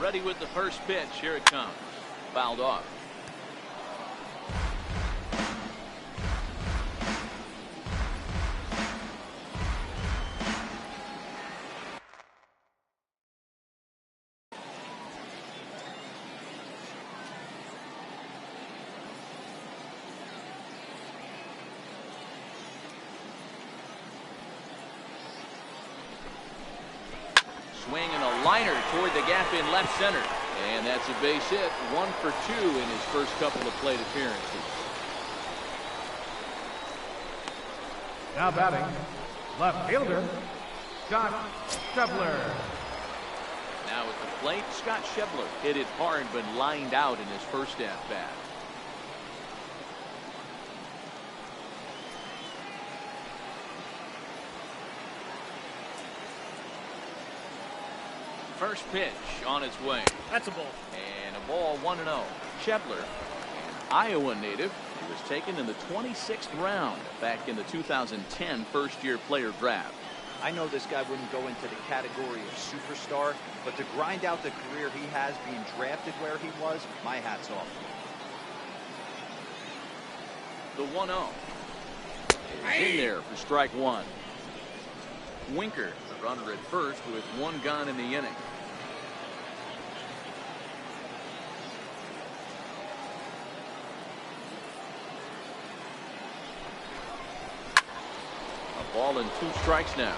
Ready with the first pitch. Here it comes. Fouled off. Swing and a liner toward the gap in left center. And that's a base hit. 1 for 2 in his first couple of plate appearances. Now batting, left fielder, Scott Schebler. Now at the plate, Scott Schebler hit it hard but lined out in his first at bat. First pitch on its way. That's a ball. And a ball 1-0. Schebler, an Iowa native. He was taken in the 26th round back in the 2010 first-year player draft. I know this guy wouldn't go into the category of superstar, but to grind out the career he has being drafted where he was, my hat's off. The 1-0 is in there for strike one. Winker, the runner at first with one gone in the inning. A ball and 2 strikes now.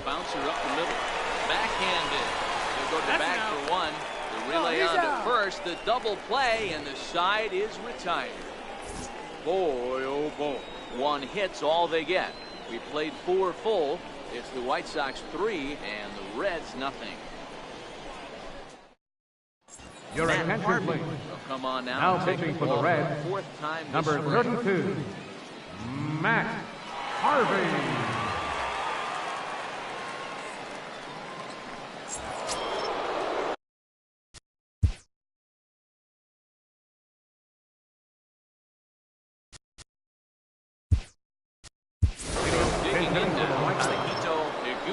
Bouncer up the middle. Backhanded. He'll go to back for one. The relay on to first. The double play, and the side is retired. Boy, oh boy. One hit's all they get. We played 4 full. It's the White Sox 3 and the Reds nothing. Your attention, please. They'll come on now. Now pitching for the Reds, 4th time this number spring. 32, Matt Harvey.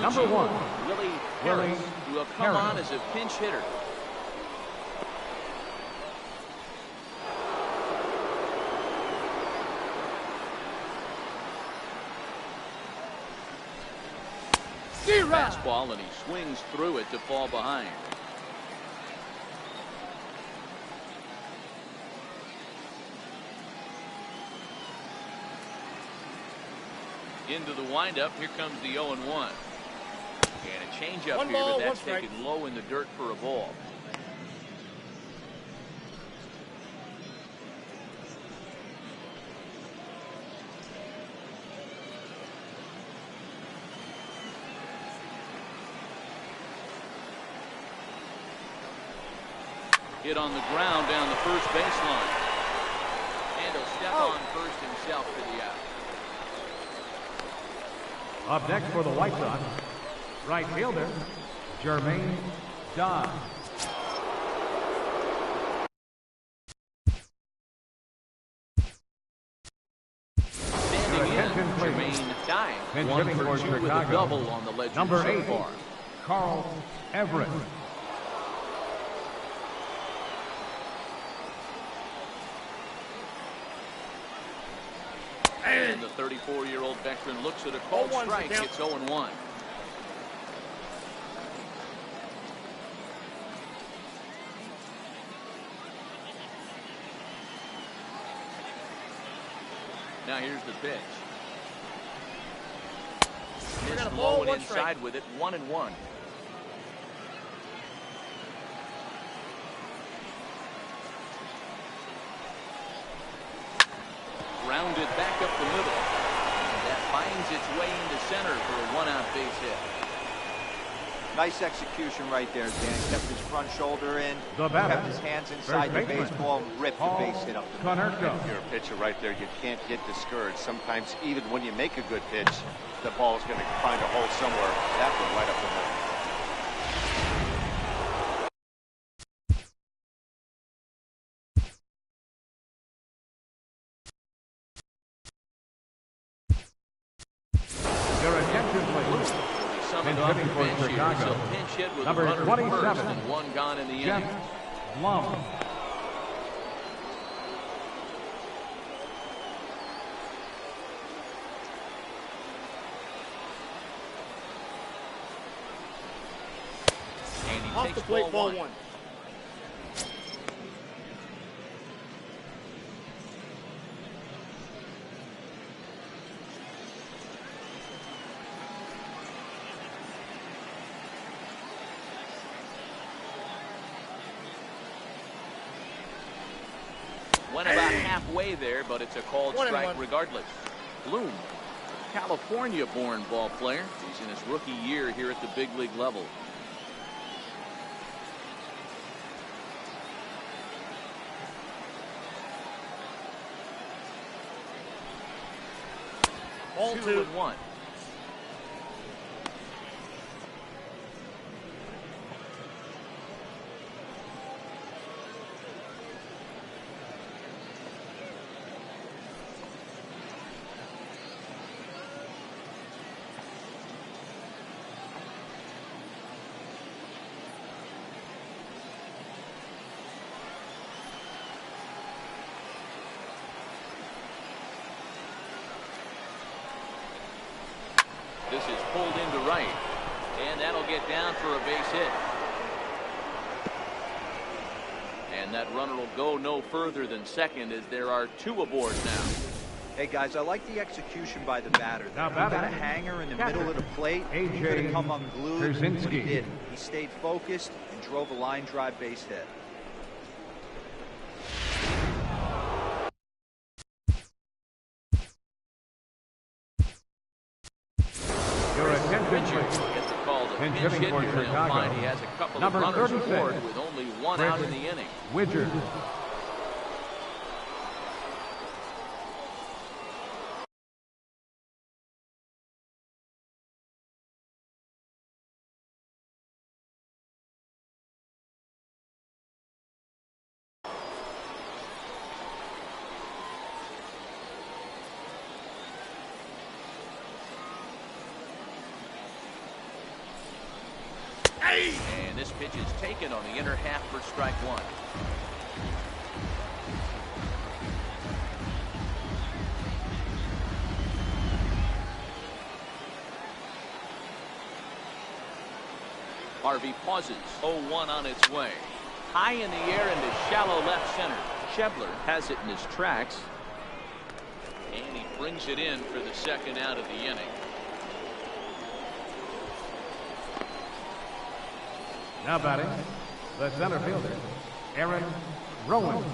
Number 1, Willie Harris, who will come on as a pinch hitter. Fastball, and he swings through it to fall behind. Into the windup. Here comes the 0-1. And a changeup One here, ball, but that's one strike. taken low in the dirt for a ball. hit on the ground down the first baseline. And he'll step on first himself for the out. Up next for the White Sox, right fielder, Jermaine Dodd. Standing in, Jermaine Dye, 1 for 2 with a double on the ledger Number so 8, far. Carl Everett. And the 34-year-old veteran looks at a called strike. It's 0-1. Now here's the pitch. Missed low and inside with it, 1-1. Rounded back up the middle. That finds its way into center for a 1-out base hit. Nice execution right there, Dan. Kept his front shoulder in, The batter, kept his hands inside the baseball, and ripped the base hit up the middle. If you're a pitcher right there, you can't get discouraged. Sometimes even when you make a good pitch, the ball's going to find a hole somewhere. That one right up the middle. Your attention, please. Summoned off the bench here. So pinch hit with Number a runner 27, first and 1 gone in the Jeff inning. Blum. And he Off takes the plate, ball 1. Went about halfway there, but it's a called 1-1. strike regardless. Bloom, California-born ball player. He's in his rookie year here at the big league level. Ball 2. 2-1. This is pulled into right, and that'll get down for a base hit. And that runner will go no further than second as there are 2 aboard now. Hey guys, I like the execution by the batter. He got a hanger in the middle of the plate. He could have come unglued, but he didn't. He stayed focused and drove a line drive base hit. Your attention, Richard please. gets a call to pinch hitting hit for here. He'll Chicago. find he has a couple Number of runners 36, aboard with only 1 out in the inning. Widger. And this pitch is taken on the inner half for strike 1. Harvey pauses. 0-1 on its way. High in the air into shallow left center. Schebler has it in his tracks. And he brings it in for the second out of the inning. Now batting, the center fielder, Aaron Rowan.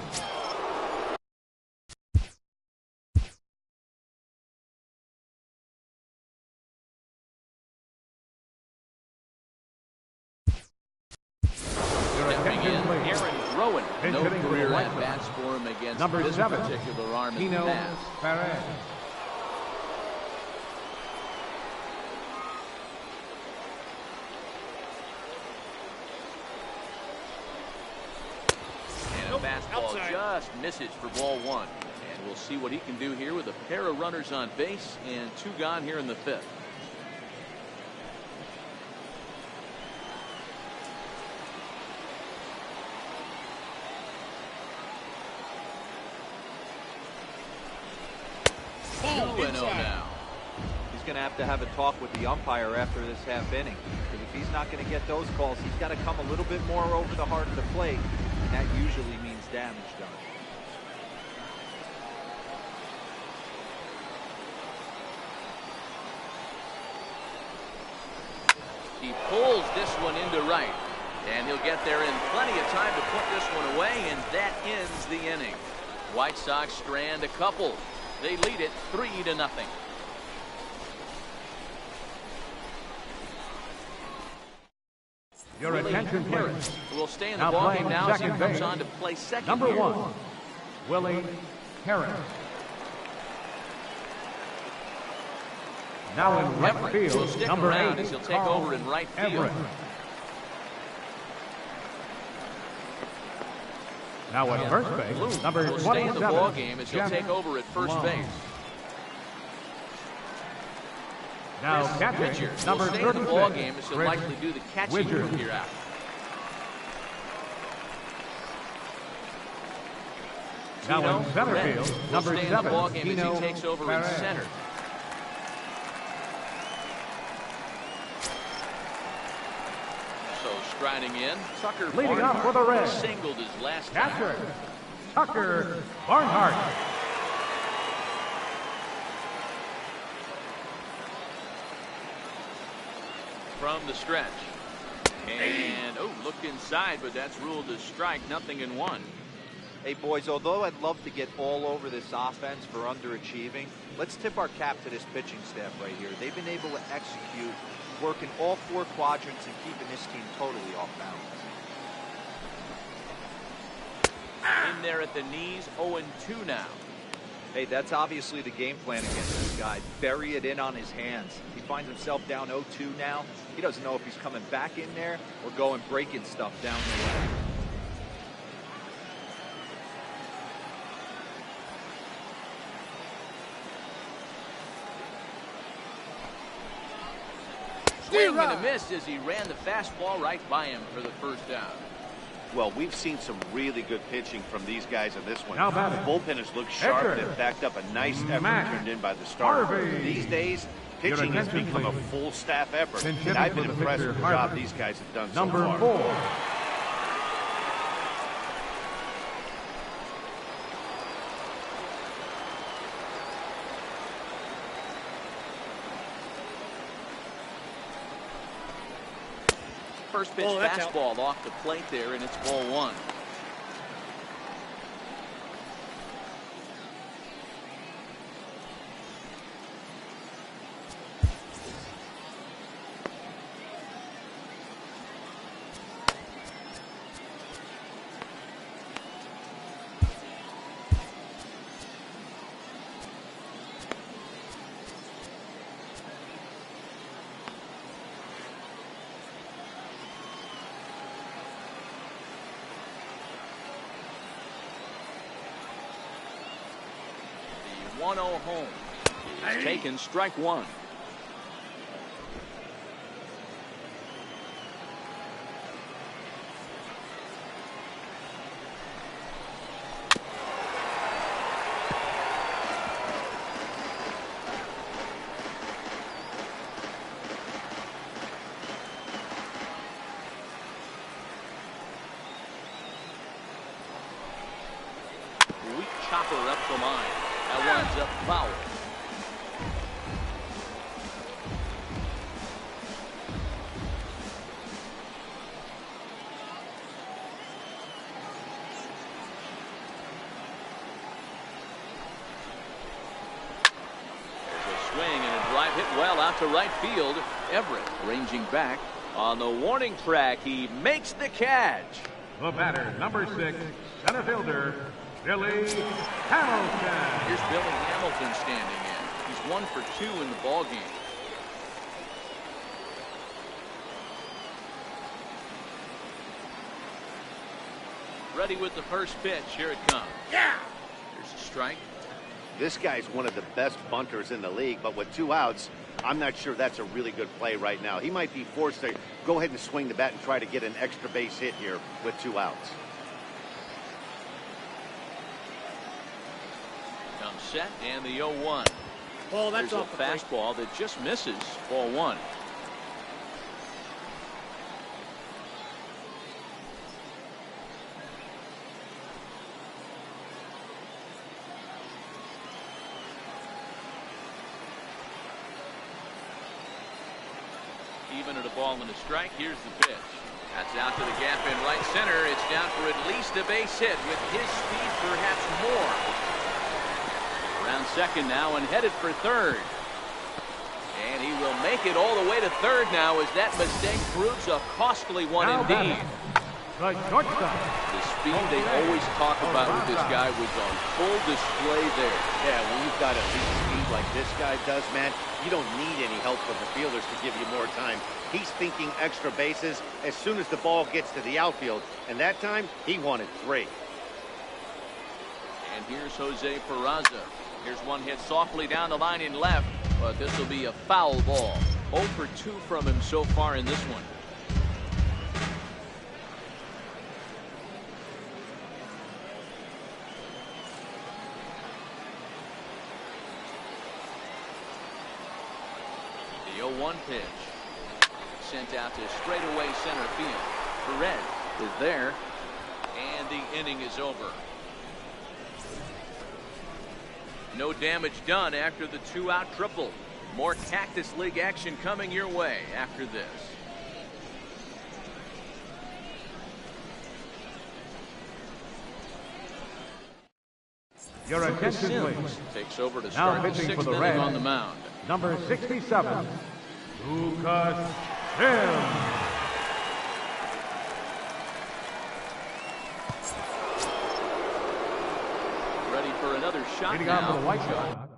Stepping in, Aaron throw, and Then no hitting for the career White at-bats Sox. for him against Number this 7, particular arm in the Tino past. Perez. And a fastball outside. just misses for ball 1. And we'll see what he can do here with a pair of runners on base and 2 gone here in the 5th. Ball 2-0 inside. now. He's going to have a talk with the umpire after this half inning. Because if he's not going to get those calls, he's got to come a little bit more over the heart of the plate. And that usually means damage done. He pulls this one into right. And he'll get there in plenty of time to put this one away, and that ends the inning. White Sox strand a couple. They lead it 3-0. Your attention, please. Will stay in the Now ballgame playing now as he second comes base. on to play second Number here. 1, Willie Harris. Now in right Everett will field, stick number around 8, as he'll take Carl over in right field. Everett. Now at first base, number Will stay in the 27, ballgame as he'll Jeff take over at first Long. base. Now Chris catching, Richards number will stay in the 36, ballgame as he'll Chris likely do the catching Richards. from here out. Now Tino in center Perez field, will number stay in the 7, ballgame as Tino he takes over Perez. in center. So striding in, Tucker Leading Barnhart, off for the who Reds. singled his last time. Catcher, Tucker Barnhart. From the stretch. And, looked inside, but that's ruled a strike, 0-1. Hey, boys, although I'd love to get all over this offense for underachieving, let's tip our cap to this pitching staff right here. They've been able to execute, working all 4 quadrants and keeping this team totally off balance. In there at the knees, 0-2 now. Hey, that's obviously the game plan against this guy. Bury it in on his hands. He finds himself down 0-2 now. He doesn't know if he's coming back in there or going breaking stuff down the way. Swing and a miss as he ran the fastball right by him for the first down. Well, we've seen some really good pitching from these guys in this one. Now The batting. bullpen has looked sharp. Edgar. They've backed up a nice effort Matt turned in by the starter. Harvey. These days, pitching has attention, become a please. full staff effort. Then And I've been for the impressed pitcher, with the job Harvey. these guys have done Number so far. 4, First pitch that's out. fastball off the plate there, and it's ball 1. The 1-0 home is taken, strike 1. Weak chopper up the line. That winds up foul. There's a swing and a drive hit well out to right field. Everett ranging back on the warning track. He makes the catch. The batter, number 6, center fielder, Billy Hamilton. Here's Billy Hamilton standing in. He's 1 for 2 in the ball game. Ready with the first pitch. Here it comes. Yeah. Here's a strike. This guy's one of the best bunters in the league, but with 2 outs, I'm not sure that's a really good play right now. He might be forced to go ahead and swing the bat and try to get an extra base hit here with 2 outs. Comes set and the 0-1. Oh, that's There's off a the plate. fastball that just misses. Ball 1. Even at a ball and a strike. Here's the pitch. That's out to the gap in right center. It's down for at least a base hit. With his speed, perhaps more. Around second now and headed for third. And he will make it all the way to third now as that mistake proves a costly one indeed. The shortstop. The speed they always talk about with this guy was on full display there. Yeah, when you've got elite speed like this guy does, man, you don't need any help from the fielders to give you more time. He's thinking extra bases as soon as the ball gets to the outfield, and that time he wanted 3. And here's Jose Peraza. Here's one hit softly down the line in left, but this will be a foul ball. 0 for 2 from him so far in this one. The 0-1 pitch. Sent out to straightaway center field. Perez is there, and the inning is over. No damage done after the 2-out triple. More Cactus League action coming your way after this. Your attention, Sims please. takes over to Now start the pitching for 6th the inning Reds, on the mound. number 67, Lucas Sims. Ready for another shot Leading out for the now. White Sox,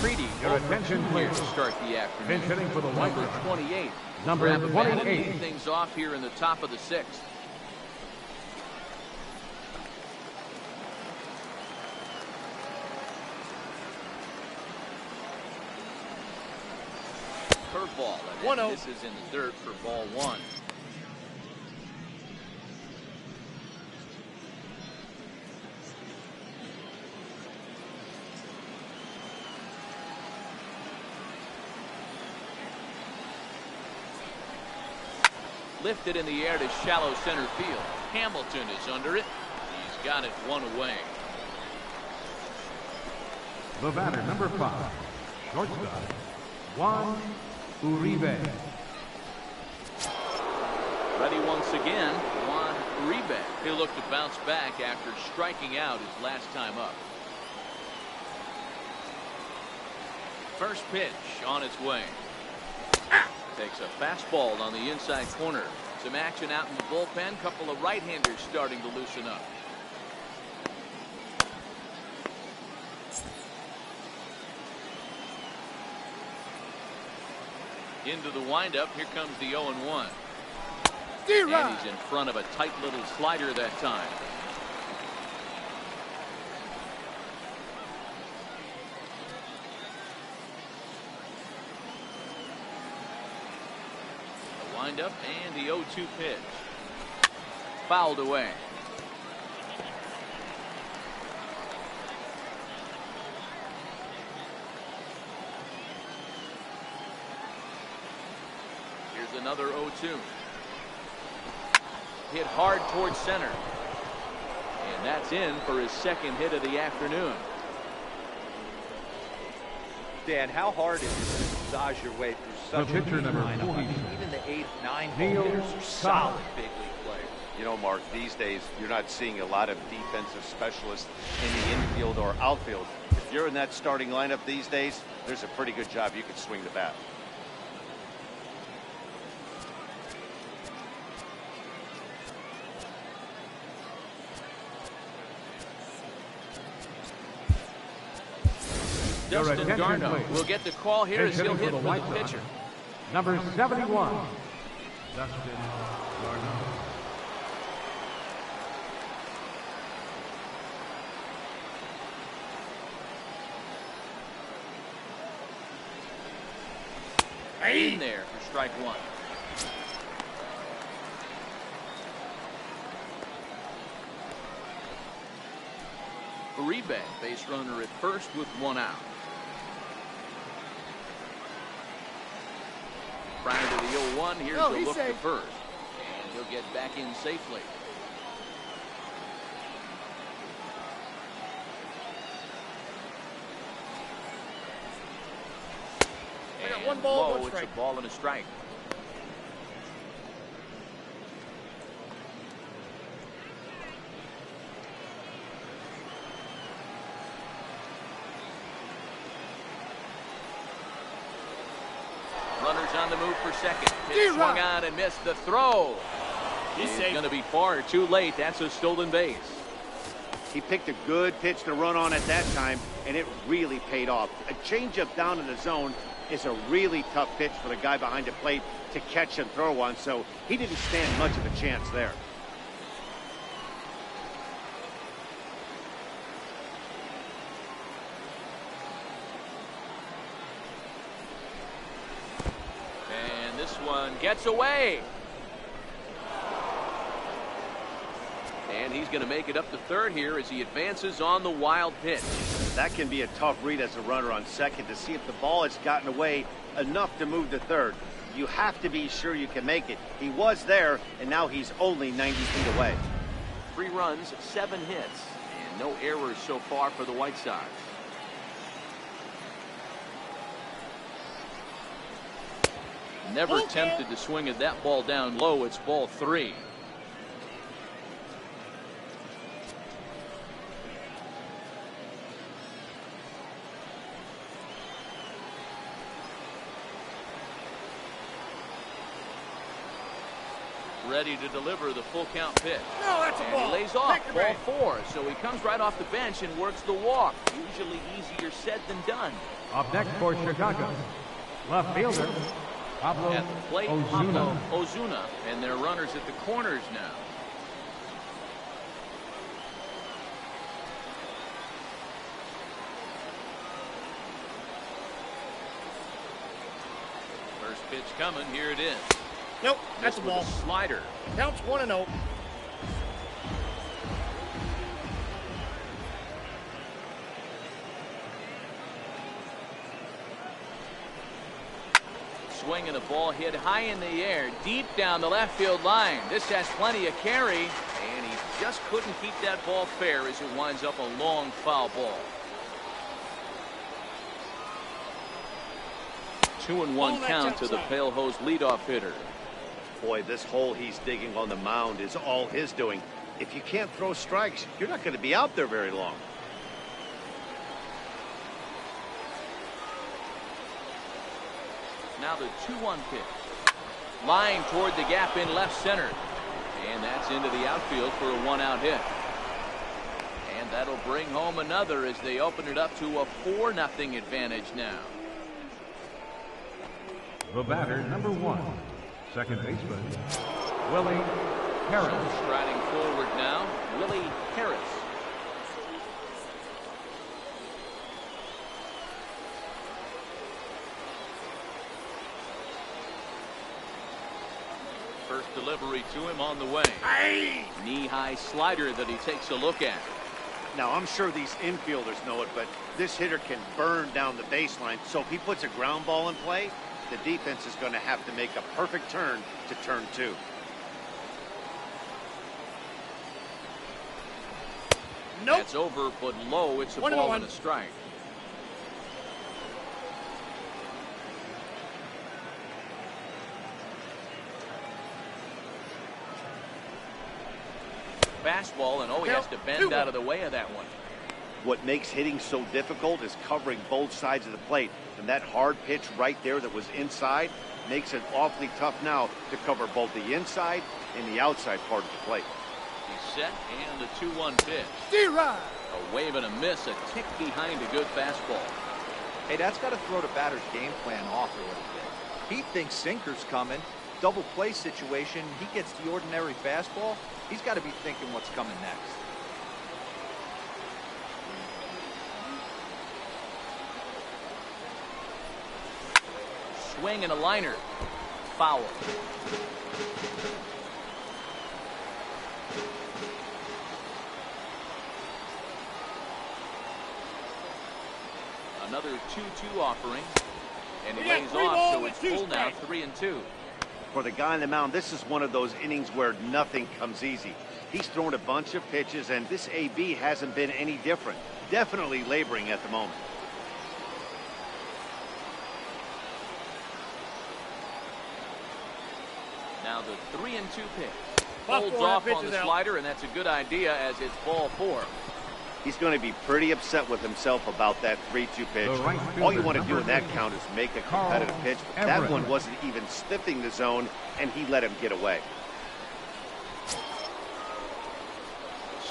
Preedy Your attention, here please. to start the afternoon. Pinch hitting for the White Number Sox, 28. Number Grab a bat and 28. lead things off here in the top of the 6th. Curveball. And 1-0. this is in the third for ball 1. Lifted in the air to shallow center field. Hamilton is under it. He's got it 1 away. the batter, number 5, shortstop, Juan Uribe. Ready once again, Juan Uribe. He'll look to bounce back after striking out his last time up. First pitch on its way. Takes a fastball on the inside corner. Some action out in the bullpen. Couple of right-handers starting to loosen up. Into the windup. Here comes the 0-1. And he's in front of a tight little slider that time. The windup and the 0-2 pitch. Fouled away. Here's another 0-2. Hit hard towards center. And that's in for his second hit of the afternoon. Dan, how hard is it to massage your way through such The a pitcher, deep number lineup? I 40. mean, even the 8th, 9th Neil hitters are solid big league players. You know, Mark, these days, you're not seeing a lot of defensive specialists in the infield or outfield. If you're in that starting lineup these days, there's a pretty good job you can swing the bat. Your Dustin attention, Garneau please. will get the call here as he'll Hitting hit for for the the White Sox, pitcher. number 71, Dustin Garneau. In there for strike one. Uribe, base runner at first with one out. Prior to the 0-1, here's No, the he's look to safe. first. And he'll get back in safely. I got And one ball, low, one it's strike. a ball and a strike. Runners on the move for second. Pitch swung on and missed the throw. He's It's safe. going to be far too late. That's a stolen base. He picked a good pitch to run on at that time, and it really paid off. A changeup down in the zone is a really tough pitch for the guy behind the plate to catch and throw on, so he didn't stand much of a chance there. And this one gets away. And he's going to make it up to third here as he advances on the wild pitch. That can be a tough read as a runner on second to see if the ball has gotten away enough to move to third. You have to be sure you can make it. He was there, and now he's only 90 feet away. 3 runs, 7 hits, and no errors so far for the White Sox. Never tempted to swing at that ball down low. It's ball 3. Ready to deliver the full count pitch. No, that's a And ball. he lays off, Take the ball bait. 4. So he comes right off the bench and works the walk. Usually easier said than done. Up next for Chicago, left fielder, Pablo At the plate, Ozuna. Pablo Ozuna. And their runners at the corners now. First pitch coming. Here it is. Nope, that's a Missed with ball. Slider. Counts 1-0. Swing and a ball hit high in the air, deep down the left field line. This has plenty of carry, and he just couldn't keep that ball fair as it winds up a long foul ball. 2-1 count to the Pale Hose leadoff hitter. Boy, this hole he's digging on the mound is all his doing. If you can't throw strikes, you're not going to be out there very long. Now the 2-1 pitch. Line toward the gap in left center. And that's into the outfield for a 1-out hit. And that'll bring home another as they open it up to a 4-0 advantage now. The batter, number 1, second baseman, Willie Harris. Striding forward now, Willie Harris. First delivery to him on the way. Knee-high slider that he takes a look at. Now, I'm sure these infielders know it, but this hitter can burn down the baseline. So if he puts a ground ball in play, the defense is going to have to make a perfect turn to turn 2. Nope. That's over, but low. It's a 1-1. ball and a strike. fastball, and he has to bend out of the way of that one. What makes hitting so difficult is covering both sides of the plate. And that hard pitch right there that was inside makes it awfully tough now to cover both the inside and the outside part of the plate. He's set, and the 2-1 pitch. D-Rod. A wave and a miss, a tick behind a good fastball. Hey, that's got to throw the batter's game plan off a little bit. He thinks sinker's coming. Double play situation. He gets the ordinary fastball. He's got to be thinking what's coming next. Swing and a liner. Foul. Another 2-2 offering. And he lays off, so it's full now, 3-2. For the guy on the mound, this is one of those innings where nothing comes easy. He's thrown a bunch of pitches, and this AB hasn't been any different. Definitely laboring at the moment. Now the 3-2 pitch. Holds off on the slider, and that's a good idea as it's ball 4. He's going to be pretty upset with himself about that 3-2 pitch. All you want to do in that count is make a competitive pitch. But that one wasn't even sniffing the zone, and he let him get away.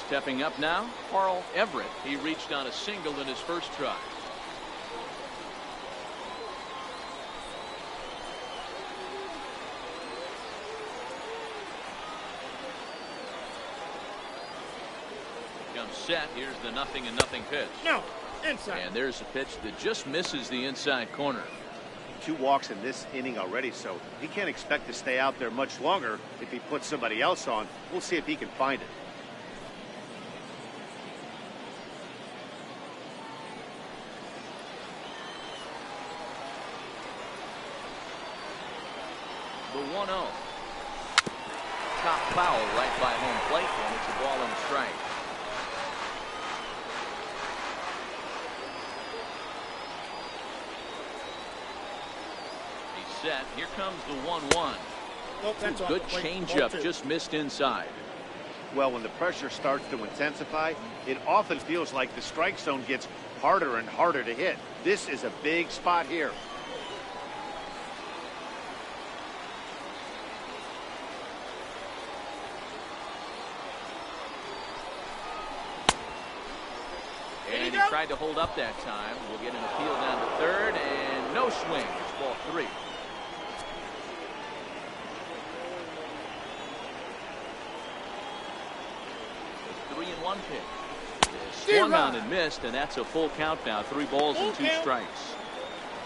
Stepping up now, Carl Everett. He reached on a single in his first try. Set. Here's the 0-0 pitch. No, inside. And there's a pitch that just misses the inside corner. 2 walks in this inning already, so he can't expect to stay out there much longer if he puts somebody else on. We'll see if he can find it. The 1-0. Top foul right by home plate, and it's a ball and a strike. Set. Here comes the 1-1. Nope, that's good changeup, just missed inside. Well, when the pressure starts to intensify, it often feels like the strike zone gets harder and harder to hit. This is a big spot here. And he tried to hold up that time. We'll get an appeal down to third, and no swing. It's ball 3. The 3-1 pitch. Swung on and missed, and that's a full count now. 3 balls and 2 strikes.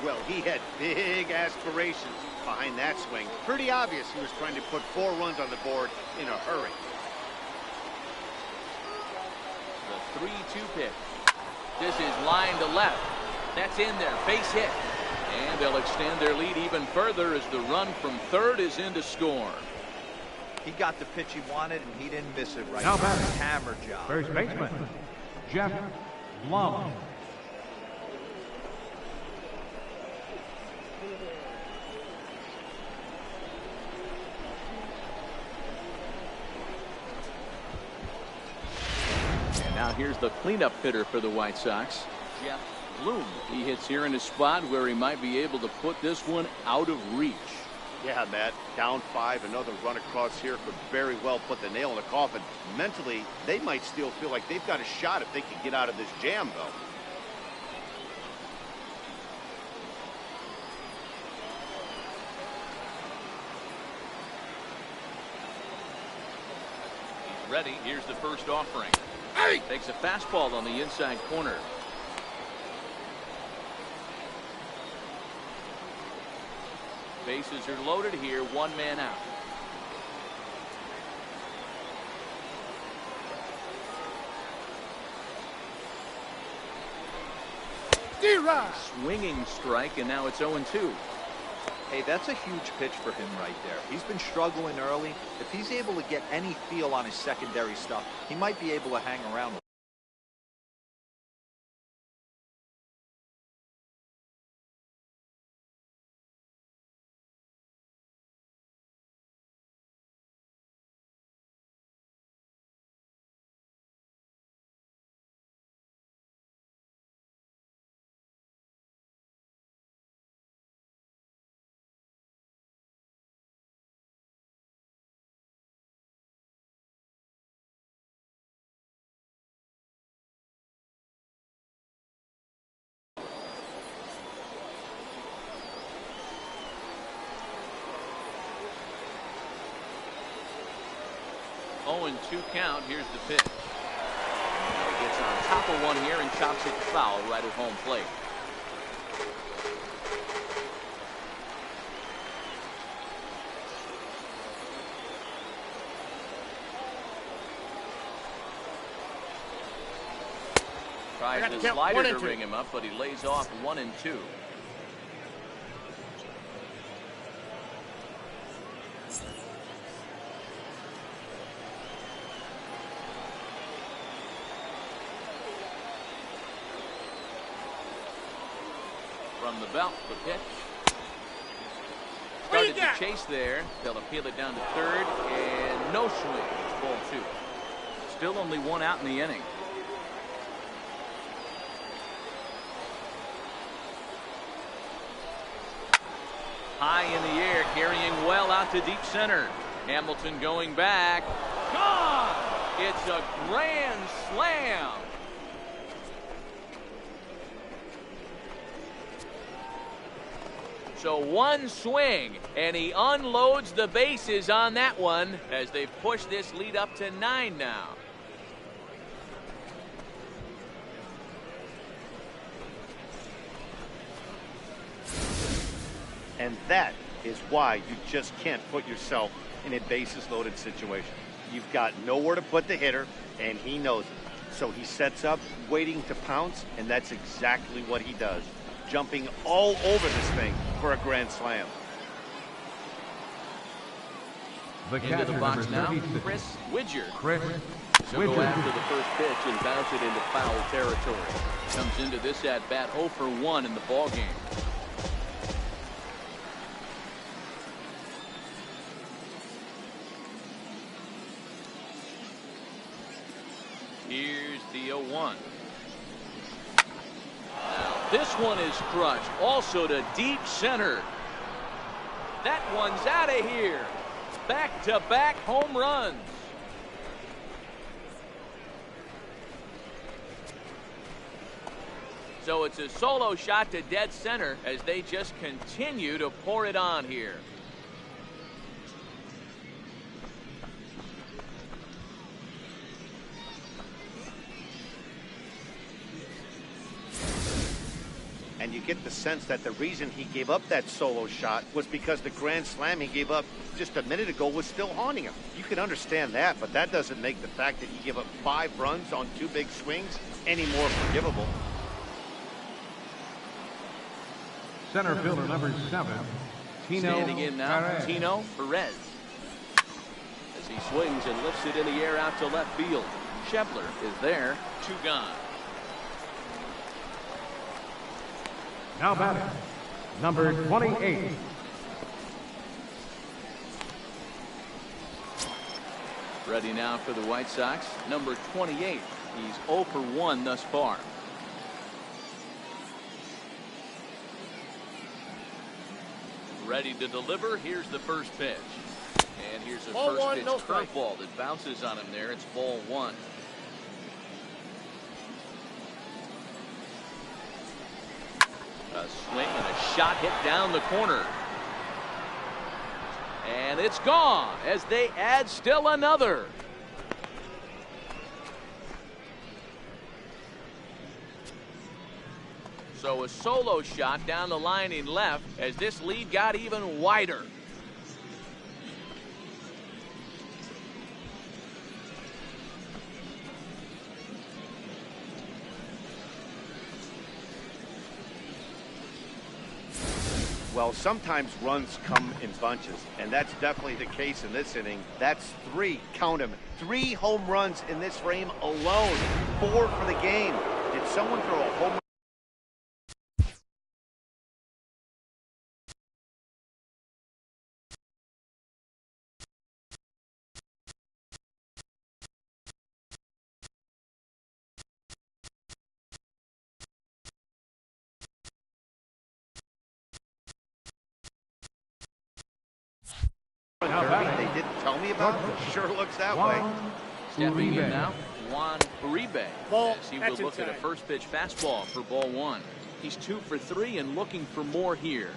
Well, he had big aspirations behind that swing. Pretty obvious he was trying to put 4 runs on the board in a hurry. The 3-2 pitch. This is line to left. That's in there. Base hit. And they'll extend their lead even further as the run from third is in to score. He got the pitch he wanted, and he didn't miss it right. Now batter. Hammer job. First baseman, Jeff Blum. And now here's the cleanup hitter for the White Sox, Jeff Blum. He hits here in a spot where he might be able to put this one out of reach. Yeah, Matt, down 5, another run across here could very well put the nail in the coffin. Mentally, they might still feel like they've got a shot if they can get out of this jam, though. He's ready. Here's the first offering. Takes a fastball on the inside corner. Bases are loaded here, 1 man out. D-Rod. Swinging strike, and now it's 0-2. Hey, that's a huge pitch for him right there. He's been struggling early. If he's able to get any feel on his secondary stuff, he might be able to hang around. 0-2 count. Here's the pitch. Now he gets on top of one here and chops it foul right at home plate. Tries the slider to ring him up, but he lays off 1-2. From the belt, the pitch. Started to chase there. They'll appeal it down to third, and no swing. It's ball 2. Still only one out in the inning. High in the air, carrying well out to deep center. Hamilton going back. Gone! It's a grand slam. So one swing, and he unloads the bases on that one as they push this lead up to 9 now. And that is why you just can't put yourself in a bases loaded situation. You've got nowhere to put the hitter, and he knows it. So he sets up, waiting to pounce, and that's exactly what he does. Jumping all over this thing for a grand slam. Into the box now, Chris Widger. He'll go after the first pitch and bounce it into foul territory. Comes into this at bat 0 for 1 in the ball game. Here's the 0-1. This one is crushed, also to deep center. That one's out of here. Back-to-back home runs. So it's a solo shot to dead center as they just continue to pour it on here. And you get the sense that the reason he gave up that solo shot was because the grand slam he gave up just a minute ago was still haunting him. You can understand that, but that doesn't make the fact that he gave up 5 runs on 2 big swings any more forgivable. Center fielder number 7, Tino. Standing in now, Perez. Tino Perez. As he swings and lifts it in the air out to left field. Schebler is there, 2 gone. Now batting, number 28. Ready now for the White Sox, number 28. He's 0 for 1 thus far. Ready to deliver. Here's the first pitch. And here's a first pitch curveball that bounces on him there. It's ball 1. A swing and a shot hit down the corner. And it's gone as they add still another. So a solo shot down the line in left as this lead got even wider. Well, sometimes runs come in bunches, and that's definitely the case in this inning. That's 3, count them, 3 home runs in this frame alone, 4 for the game. Did someone throw a home run? They didn't tell me about it. Sure looks that way. Stepping in now, Juan Uribe. Ball, As he will look at a first pitch fastball for ball 1. He's 2 for 3 and looking for more here.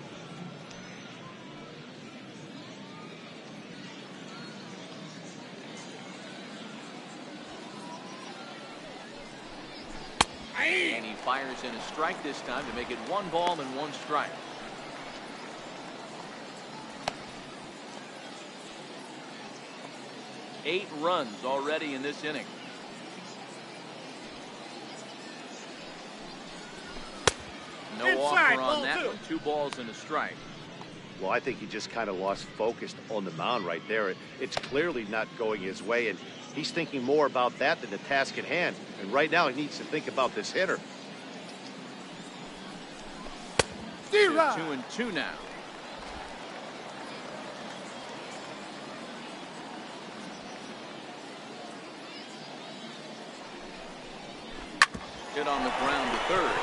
And he fires in a strike this time to make it 1 ball and 1 strike. Eight runs already in this inning. No Inside, offer on ball that 2. one. 2 balls and a strike. Well, I think he just kind of lost focus on the mound right there. It's clearly not going his way, and he's thinking more about that than the task at hand. And right now, he needs to think about this hitter. D-Rod. 2-2 now. Hit on the ground to third.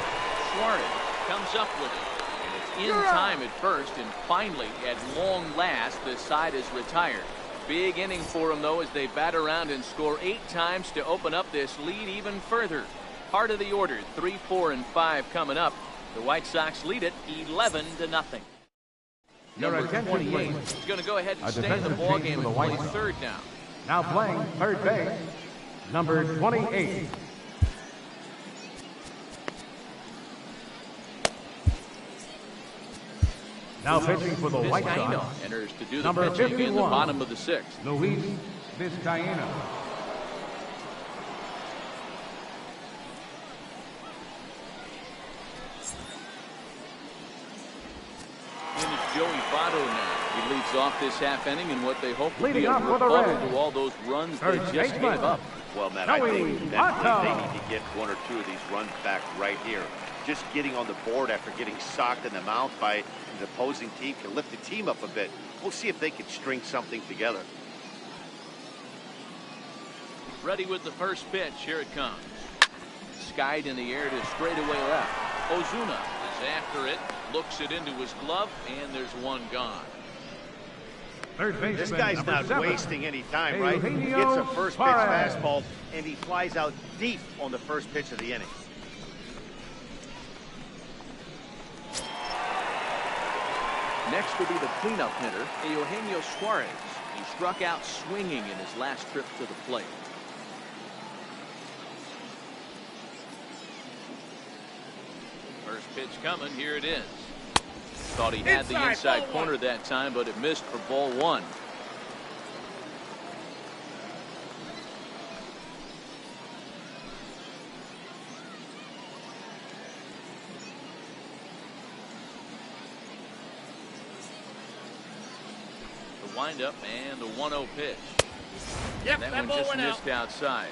Suarez comes up with it. And it's in time at first, and finally, at long last, the side is retired. Big inning for him, though, as they bat around and score 8 times to open up this lead even further. Part of the order, 3, 4, and 5 coming up. The White Sox lead it 11-0. Number 28 is going to go ahead and stay in the ballgame and play third now. Now playing third base, number 28. Now pitching for the White Vizcaíno Sox, enters to do the number pitching in the 51, bottom of the 6th. Luis Vizcaíno. And it's Joey Votto now. He leads off this half inning in what they hope will be Leading a off for the rebuttal Reds, to all those runs they third just baseman, gave up. Well, Matt, I Joey think that Votto. they need to get 1 or 2 of these runs back right here. Just getting on the board after getting socked in the mouth by an opposing team can lift the team up a bit. We'll see if they can string something together. Ready with the first pitch. Here it comes. Skied in the air to straightaway left. Ozuna is after it. Looks it into his glove, and there's 1 gone. Third baseman, This guy's number not 7. wasting any time, right? He Eugenio gets a first pitch Suarez. fastball, and he flies out deep on the first pitch of the inning. Next will be the cleanup hitter, Eugenio Suarez. He struck out swinging in his last trip to the plate. First pitch coming. Here it is. Thought he had the inside ball corner 1. that time, but it missed for ball 1. The windup and the 1-0 pitch. Yep, That that one ball just went out. missed outside.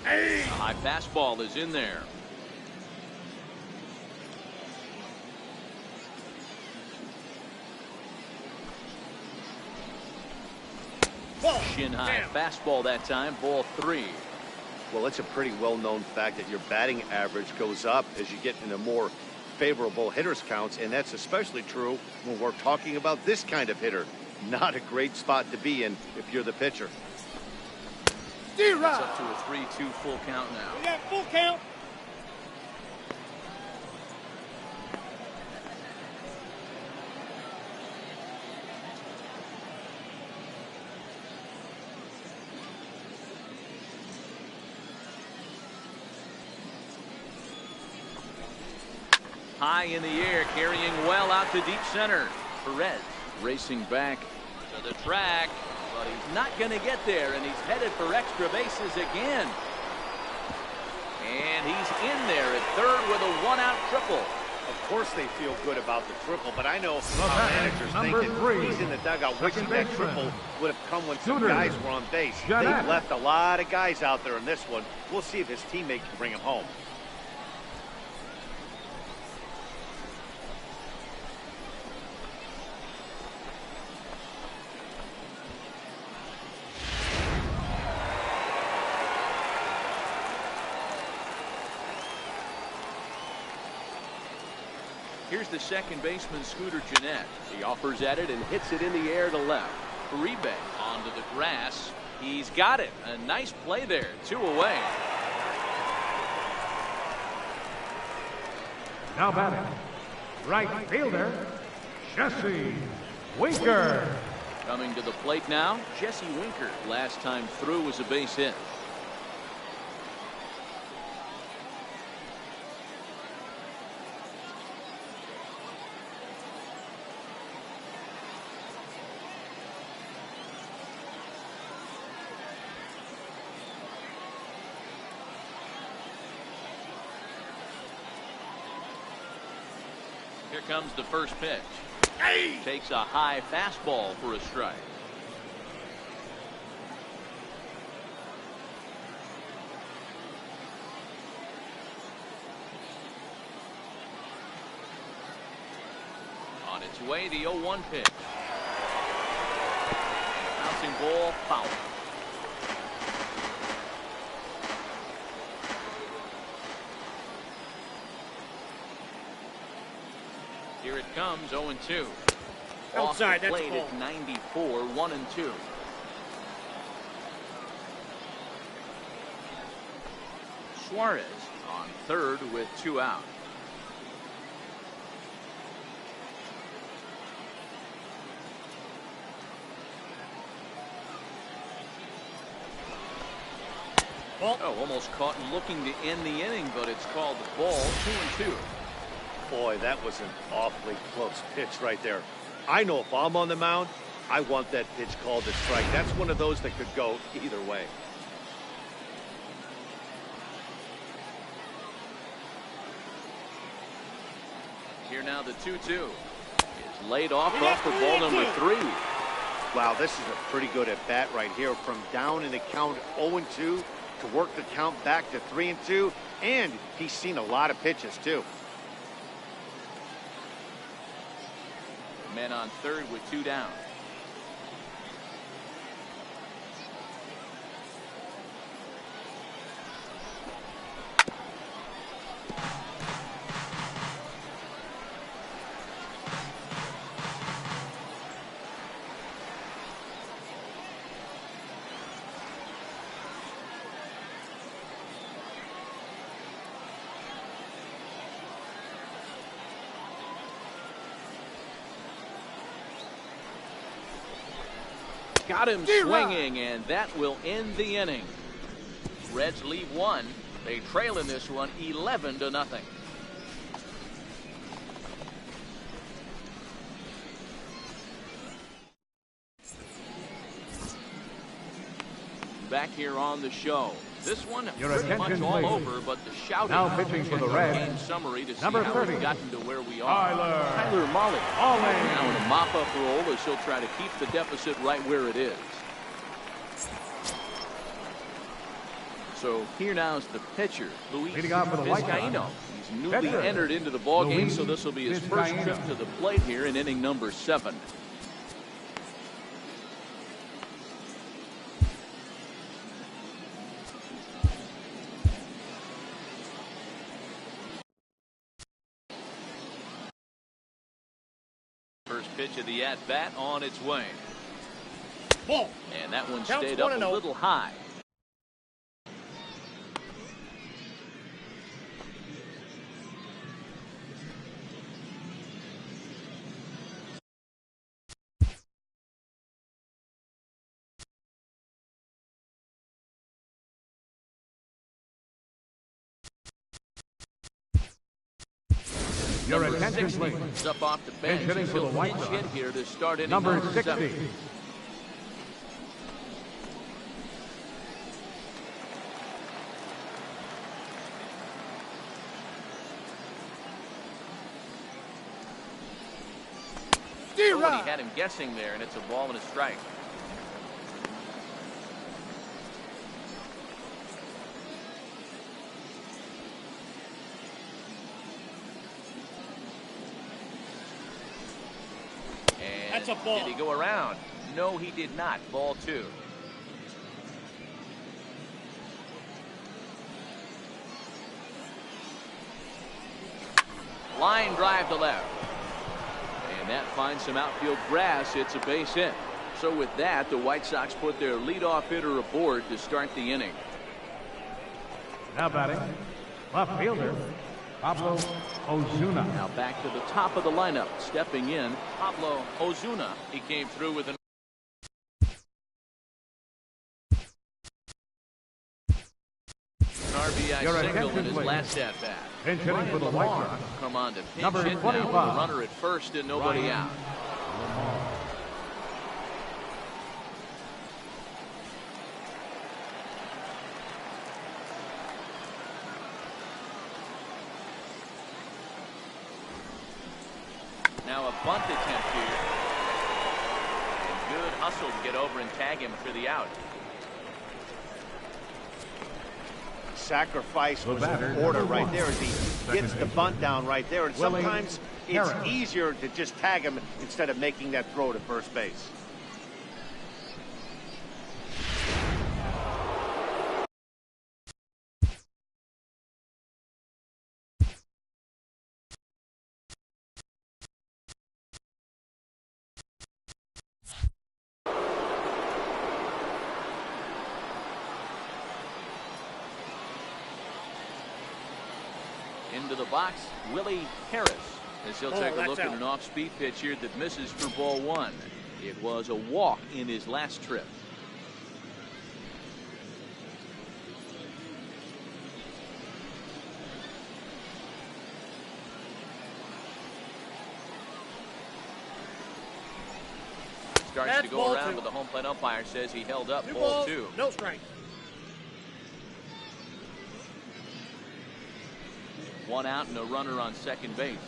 Hey. A high fastball is in there. Ball. Shin high Damn. fastball that time. Ball 3. Well, it's a pretty well-known fact that your batting average goes up as you get into more favorable hitters counts, and that's especially true when we're talking about this kind of hitter. Not a great spot to be in if you're the pitcher. It's D-Rod. up to a 3-2 full count now. We got full count. High in the air, carrying well out to deep center. Perez racing back to the track, but he's not going to get there, and he's headed for extra bases again. And he's in there at third with a 1-out triple. Of course they feel good about the triple, but I know how batter, managers number think that 3, he's in the dugout wishing second that baseman, triple would have come when some Shooter, guys were on base. Jeanette. They've left a lot of guys out there in this one. We'll see if his teammate can bring him home. Here's the second baseman, Scooter Jeanette. He offers at it and hits it in the air to left. Uribe onto the grass. He's got it. A nice play there. 2 away. Now batting, right fielder, Jesse Winker. Coming to the plate now, Jesse Winker. Last time through was a base hit. Here comes the first pitch. Hey! Takes a high fastball for a strike. On its way, the 0-1 pitch. Bouncing ball, foul. Here it comes, 0-2. Outside, that's a played ball. at 94, 1-2. Suarez on third with 2 out. Ball. Oh, almost caught looking to end the inning, but it's called the ball, 2-2. Boy, that was an awfully close pitch right there. I know if I'm on the mound, I want that pitch called a strike. That's one of those that could go either way. Here now the 2-2. Is laid off for ball number 3. Wow, this is a pretty good at bat right here. From down in the count 0-2 to work the count back to 3-2, and he's seen a lot of pitches too. Men on third with 2 down. Got him swinging, and that will end the inning. Reds lead 1. They trail in this one 11-0. Back here on the show. This one Your pretty much attention, all please. over, but the shouting. Now pitching for the Reds, game summary to see number how 30, we've gotten to where we are. Tyler Molly. Ollie. Now in a mop-up role as he'll try to keep the deficit right where it is. So here now is the pitcher, Luis Leading off for the White Sox, Vizcaíno. He's newly pitcher, entered into the ball game, Luis so this will be his first Vizcaíno. trip to the plate here in inning number 7. First pitch of the at-bat on its way. Ball. And that one Counts stayed up 1-0. a little high. Your Number attention, 60 please. is up off the bench. Hitting for the He'll White pinch Sox. hit here to start inning Number 60. 7. Oh, and he had him guessing there, and it's a ball and a strike. And That's a ball. did he go around? No, he did not. Ball 2. Line drive to left. And that finds some outfield grass. It's a base hit. So with that, the White Sox put their leadoff hitter aboard to start the inning. Now batting, left fielder, Pablo Ozuna. Now back to the top of the lineup. Stepping in, Pablo Ozuna. He came through with an RBI single in his last at bat. Pinch hitting for the White Sox. Come on to pinch Number hit now 25. with a runner at first and nobody out. Now a bunt attempt here. And good hustle to get over and tag him for the out. Sacrifice was in order right there as he gets the bunt down right there. And sometimes it's easier to just tag him instead of making that throw to first base. Into the box, Willie Harris, as he'll take a look at an off-speed pitch here that misses for ball one. It was a walk in his last trip. Starts to go around, but the home plate umpire says he held up ball two. No strike. One out and a runner on second base.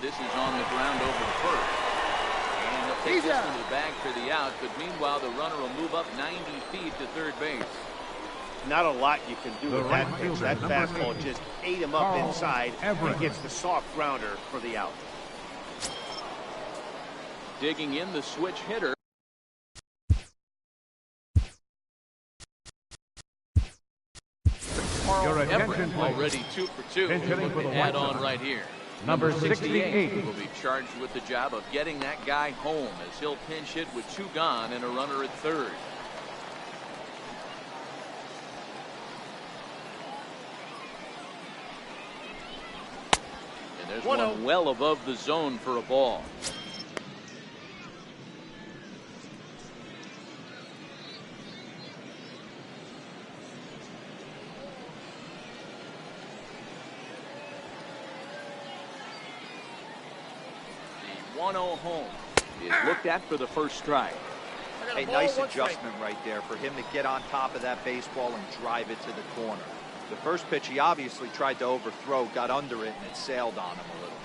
This is on the ground over the first. And he'll take this into the bag for the out, but meanwhile the runner will move up 90 feet to third base. Not a lot you can do with that pitch. That fastball just ate him up inside and gets the soft grounder for the out. Digging in the switch hitter. Your attention, please. Already 2 for 2. We'll add on right here. Number 68 will be charged with the job of getting that guy home as he'll pinch hit with 2 gone and a runner at third. And there's one well above the zone for a ball. The 1-0 home is looked at for the first strike. A nice adjustment right there for him to get on top of that baseball and drive it to the corner. The first pitch he obviously tried to overthrow, got under it, and it sailed on him a little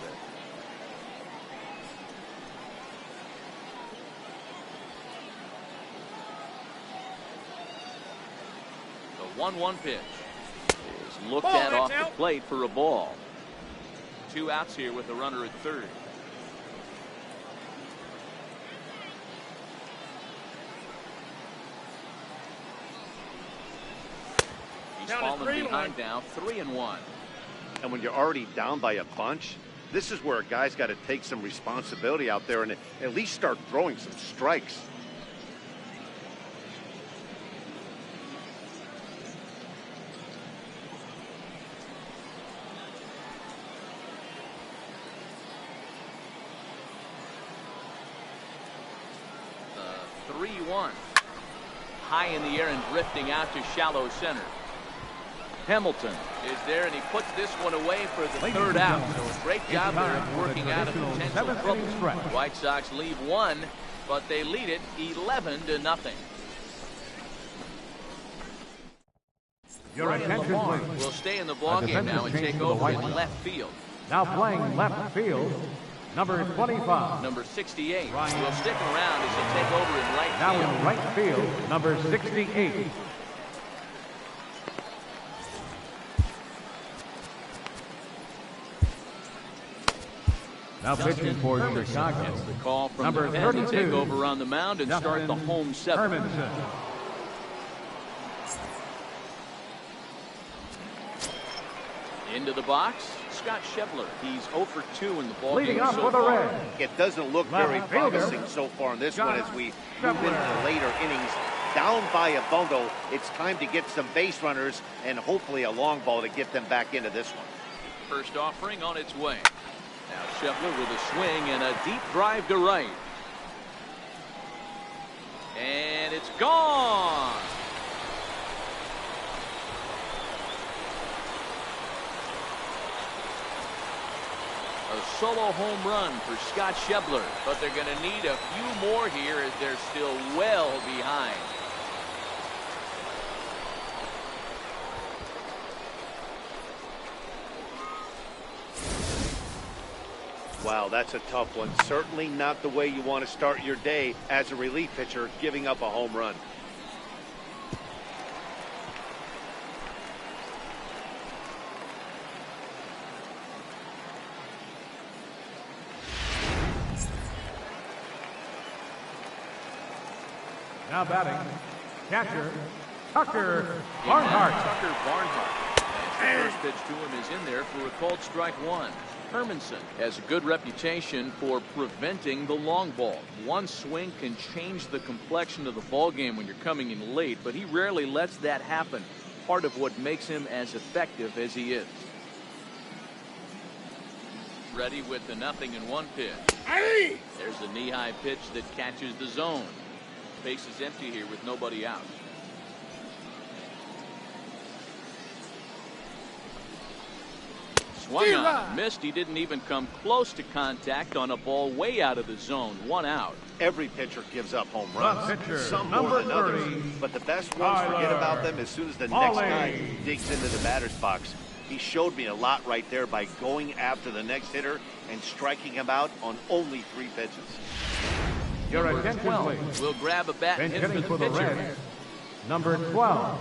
bit. The 1-1 pitch is looked at off the plate for a ball. 2 outs here with a runner at third. He's fallen behind now, 3-1. And when you're already down by a bunch, this is where a guy's got to take some responsibility out there and at least start throwing some strikes. The 3-1. High in the air and drifting out to shallow center. Hamilton is there, and he puts this one away for the third out. So a great job there of working out a potential trouble. The White Sox leave 1, but they lead it 11-0. Your attention, please. We'll stay in the ballgame now and take over in left field. Now playing left field, number 25. Number 68 will stick around as he'll take over in right field. Now in right field, number 68. Now pitching for Chicago. Gets the call from number the pen to 32. take over on the mound and start the home 7th. Into the box, Scott Schebler. He's 0 for 2 in the ball Leading game up so for the far. Red. It doesn't look very promising so far in this one as we move into the later innings. down by a bundle. It's time to get some base runners and hopefully a long ball to get them back into this one. First offering on its way. Now Scheffler with a swing and a deep drive to right. And it's gone. A solo home run for Scott Scheffler, but they're going to need a few more here as they're still well behind. Wow, that's a tough one. Certainly not the way you want to start your day as a relief pitcher, giving up a home run. Now batting, catcher, Tucker Barnhart. Tucker Barnhart. And the first pitch to him is in there for a called strike one. Hermanson has a good reputation for preventing the long ball. One swing can change the complexion of the ball game when you're coming in late, but he rarely lets that happen. Part of what makes him as effective as he is. Ready with the 0-1 pitch. Hey! There's a knee-high pitch that catches the zone. Base is empty here with nobody out. Swung on, missed. He didn't even come close to contact on a ball way out of the zone. One out. Every pitcher gives up home runs, pitcher, some more than number others, 30, but the best ones forget about them as soon as the next guy digs into the batter's box. He showed me a lot right there by going after the next hitter and striking him out on only 3 pitches. Your Number attention, 12 please. will grab a bat and Bench hit hitting for for the the pitcher. Reds, number 12.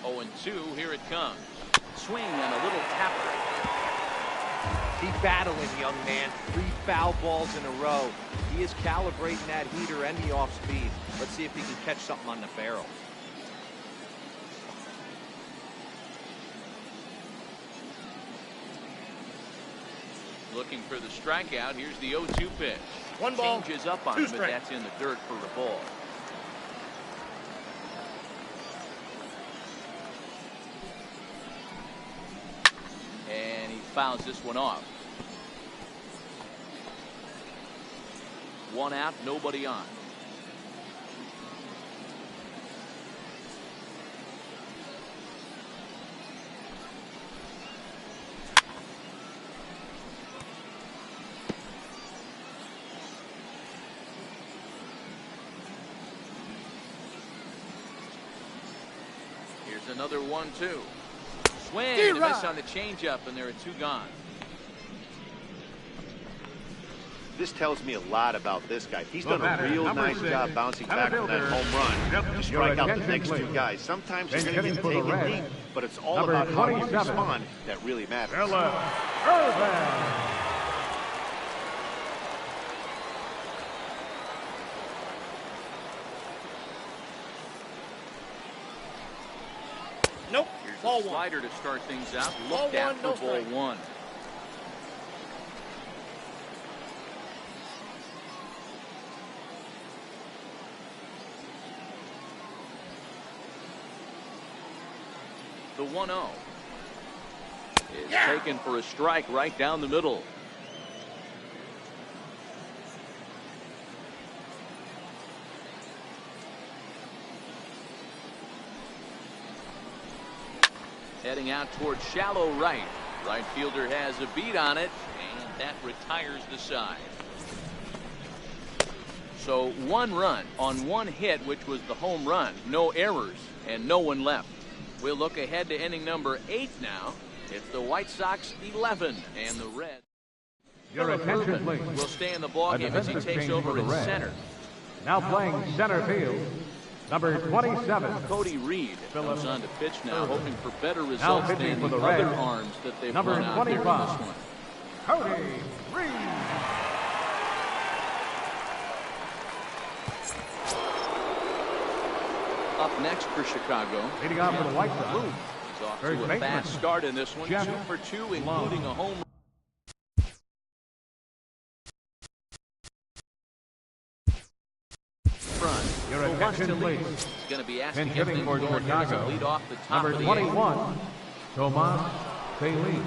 Oh, 2, here it comes. Swing and a little tapper. Keep battling, young man. 3 foul balls in a row. He is calibrating that heater and the off speed. Let's see if he can catch something on the barrel. Looking for the strikeout. Here's the 0-2 pitch. One ball, Changes up on 2 him, but strikes. that's in the dirt for a ball. And he fouls this one off. 1 out, nobody on. Here's another 1-2. Swing and a miss on the changeup, and there are 2 gone. This tells me a lot about this guy. He's done a batter, real number nice 6, job bouncing center back from that fielder, home run to strike out the attention, next 2 please. guys. Sometimes you're Bench going to hitting get for the taken Reds, deep, but it's all number about how you 27, respond that really matters. Ella Irvin. Nope. Here's Ball a 1. slider to start things out. Ball Looked at 1, no for ball strike. 1. The 1-0 is taken for a strike right down the middle. Heading out towards shallow right. Right fielder has a beat on it, and that retires the side. So 1 run on 1 hit, which was the home run. No errors and no one left. We'll look ahead to inning number 8 now. It's the White Sox 11 and the Reds. Your attention, please. Will stay in the ballgame as he takes over in center. Now playing center field, number 27. Cody Reed Philip comes on to pitch now, hoping for better Now results pitching than for the the other Reds, arms that they've number run out there in this 25. one. Cody Reed. Up next for Chicago. Leading off for the White Sox. He's off First to a baseman, fast start in this one. Jeff 2 for 2, including Long. a home run. Your So wants attention, to lead. please. He's going to be asking Pinch if hitting things for going here as a Chicago, lead off the top number of the 21, Tomas Bailey.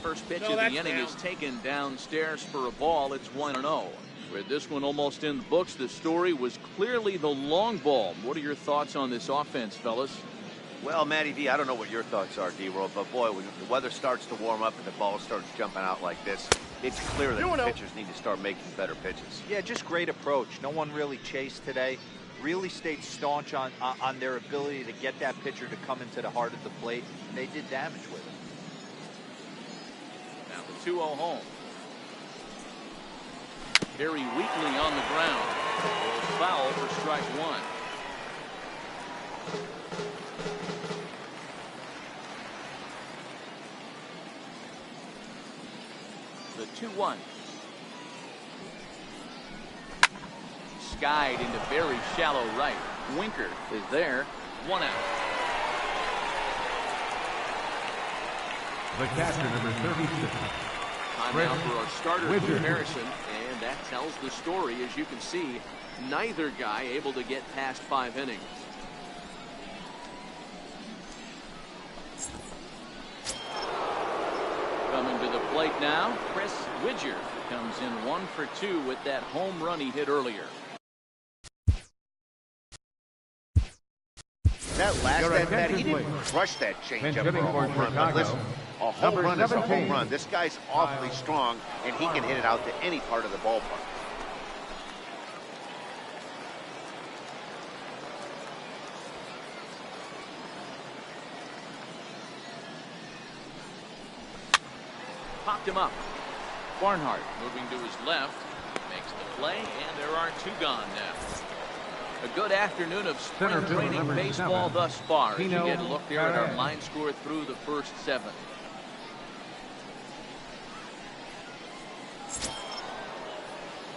First pitch No, of the that's inning down. is taken downstairs for a ball. It's 1-0. With this one almost in the books, the story was clearly the long ball. What are your thoughts on this offense, fellas? Well, Matty V, I don't know what your thoughts are, D-Roll, but boy, when the weather starts to warm up and the ball starts jumping out like this, it's clear that the pitchers need to start making better pitches. Yeah, just great approach. No one really chased today. Really stayed staunch on their ability to get that pitcher to come into the heart of the plate. And they did damage with it. Now the 2-0 home. Very weakly on the ground. Will foul for strike 1. The 2-1. Skied into very shallow right. Winker is there. 1 out. The catcher, number 36. Time now for our starter comparison, and that tells the story. As you can see, neither guy able to get past 5 innings. Coming to the plate now, Chris Widger comes in 1 for 2 with that home run he hit earlier. That last Your at bat, he attention, didn't please. crush that Pinch changeup for hitting a for home run. But Chicago, listen, a home number run is a home 17. run. This guy's awfully strong, and he can hit it out to any part of the ballpark. Popped him up. Barnhart moving to his left. Makes the play, and there are 2 gone now. A good afternoon of spring Center field, training number baseball 7. thus far. As you Tino get a look there at our Perez. line score through the first 7.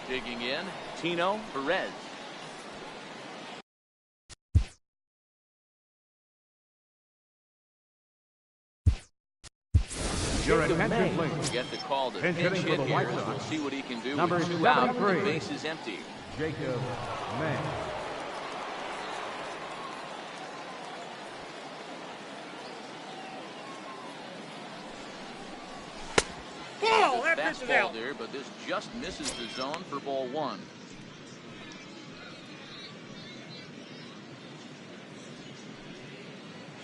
Digging in, Tino Perez. Your Jacob attention, May please. will get the call to Pinch pinch hitting for hit the here. White As Sox. we'll see what he can do Number with 2 out and the 73. bases empty. Jacob May. Ball! That pitch is Fastball out. there, but this just misses the zone for ball 1.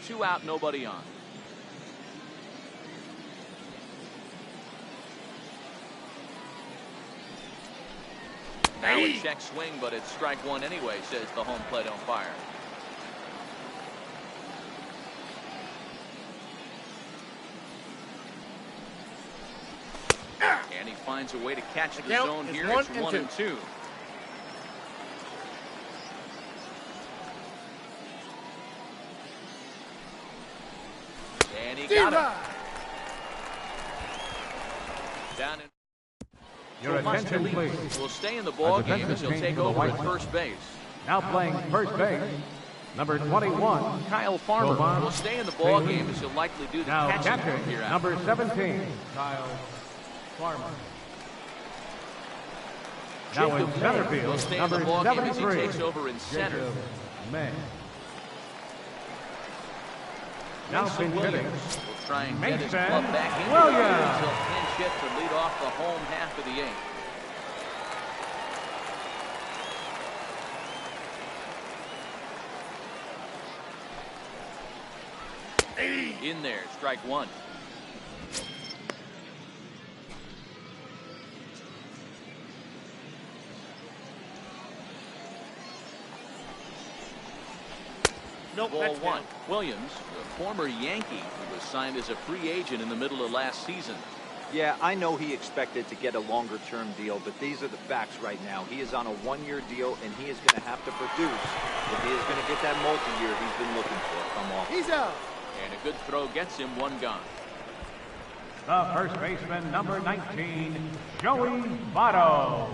Two out, nobody on. Now a check swing, but it's strike 1 anyway, says the home plate umpire. And he finds a way to catch the count zone is here. 1 It's and 1 2. and 2. And he got him. Down in. Your attention, please. Will stay in the ball A game defensive as he'll change take for the over White at Sox. first base. Now playing first base, number 21. Kyle Farmer Tomas will stay in the ball Bailey. game as he'll likely do the Now catching catching, from here out. number 17. Kyle Farmer. Now in Jacob center May will field, stay in the number ball game as he 73. takes over in center. Jacob May. Now Mason pinch hitting, Williams will try and get his Mason club back into Williams. the game as he'll pinch hit to lead off the home half of the 8th. In there, strike one. Nope, Ball that's one. down. Williams, the former Yankee who was signed as a free agent in the middle of last season. Yeah, I know he expected to get a longer-term deal, but these are the facts right now. He is on a one-year deal, and he is going to have to produce if he is going to get that multi-year he's been looking for come off. He's out. And a good throw gets him one gone. The first baseman, number 19, Joey Votto.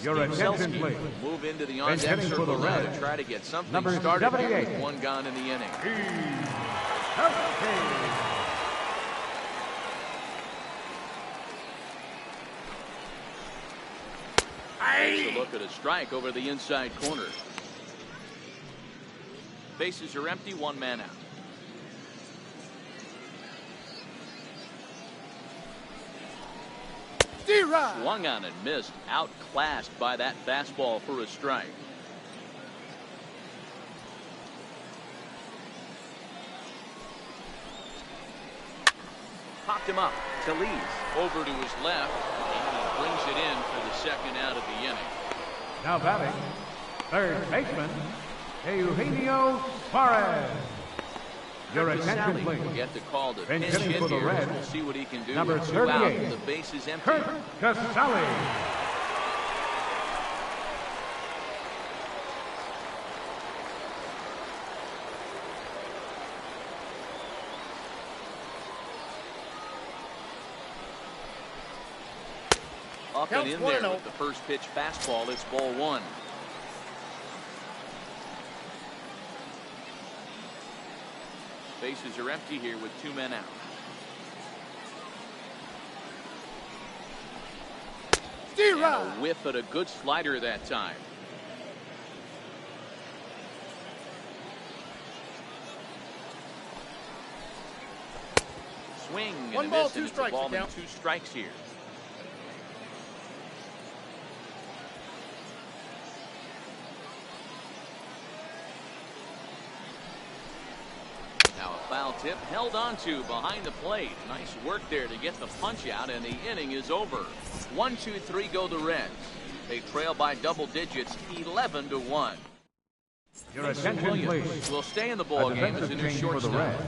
Your Steve attention, Selsky please. will move into the Bench on-deck hitting for circle the now Reds. to try to get something Number started here 78. with one gone in the inning. Takes a look at a strike over the inside corner. Bases are empty, one man out. Swung on and missed, outclassed by that fastball for a strike. Popped him up. Talese over to his left, and he brings it in for the second out of the inning. Now batting, third baseman, Eugenio Suarez. Your attention, please. Will get the call to Bench pinch hitting hit for the here. Reds. We'll see what he can do. Number With 2 out, 38. the base is empty. Kurt Casale. Up and Counts in there 1-0. with the first pitch fastball. It's ball one. Bases are empty here with 2 men out. And a whiff at a good slider that time. Swing and One a ball, miss, two and it's a strikes, ball the and count. 2 strikes here. Now a foul tip held onto behind the plate. Nice work there to get the punch out, and the inning is over. 1-2-3 go the Reds. They trail by double digits, 11-1. Your Mason attention, Williams please. will stay in the A ball game as defensive a new change for the shortstop. Reds.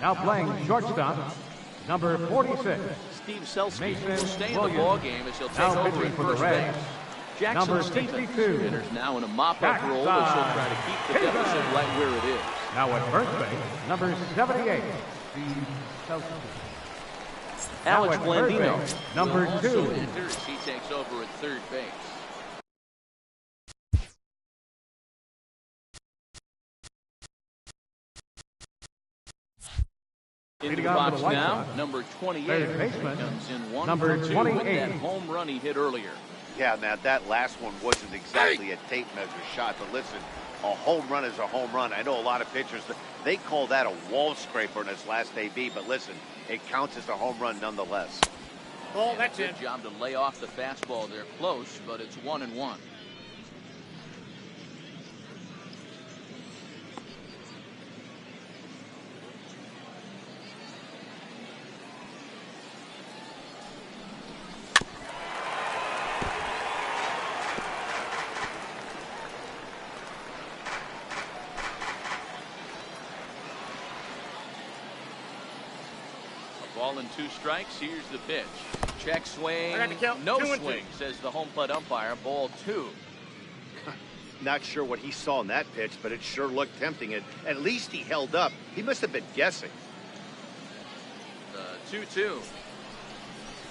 Now playing shortstop, number 46. Steve Selsky Mason will stay in the Williams. ball game as he'll take Now over pitching at for the first Reds. base. Jackson Number Stevens 62. enters now in a mop-up role as he'll try to keep the deficit right where it is. Now at first base, number 78. Steve Selsky. Now Alex at third Blandino base, number will also 2. enter as he takes over at third base. Into the Leading on to box the White now, Sox. number 28 Third baseman, comes in 1 number for 2 with 28. that home run he hit earlier. Yeah, now that last one wasn't exactly a tape measure shot, but listen, a home run is a home run. I know a lot of pitchers, they call that a wall scraper in his last AB, but listen, it counts as a home run nonetheless. Ball, that's Good in. job to lay off the fastball. They're close, but it's 1-1. Ball and 2 strikes. Here's the pitch. Check swing. I got to count. No 2-2. swing, says the home plate umpire. Ball 2. Not sure what he saw in that pitch, but it sure looked tempting. And at least he held up. He must have been guessing. The 2-2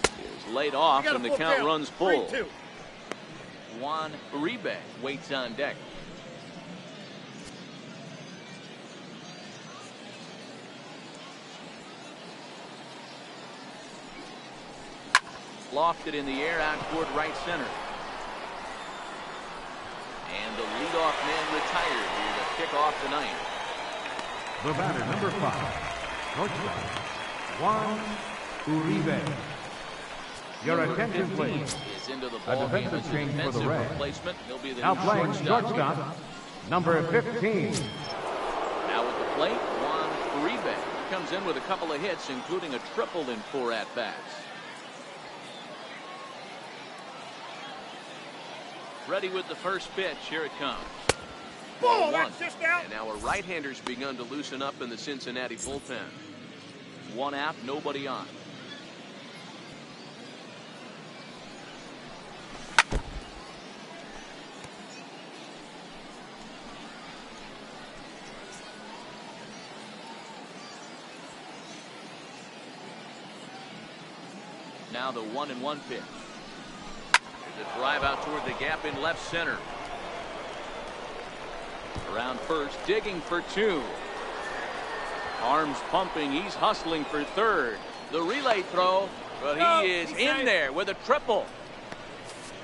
is laid off, You got a and the full count count. runs full. 3-2. Juan Uribe waits on deck. Lofted in the air out toward right center. And the leadoff man retired here to kick off the ninth. The batter, number 5. Shortstop, Juan Uribe. Your Number attention, 15 please. is into the A ball game defensive as a change for the defensive Reds. replacement. He'll be the Now new playing shortstop. shortstop, number 15. Now at the plate, Juan Uribe comes in with a couple of hits, including a triple in 4 at-bats. Ready with the first pitch. Here it comes. Ball, 1. that's just out. And our right-hander's begun to loosen up in the Cincinnati bullpen. 1 out, nobody on. Now the 1-1 pitch. The drive out toward the gap in left center. Around first, digging for 2. Arms pumping, he's hustling for 3rd. The relay throw, but he is in there with a triple.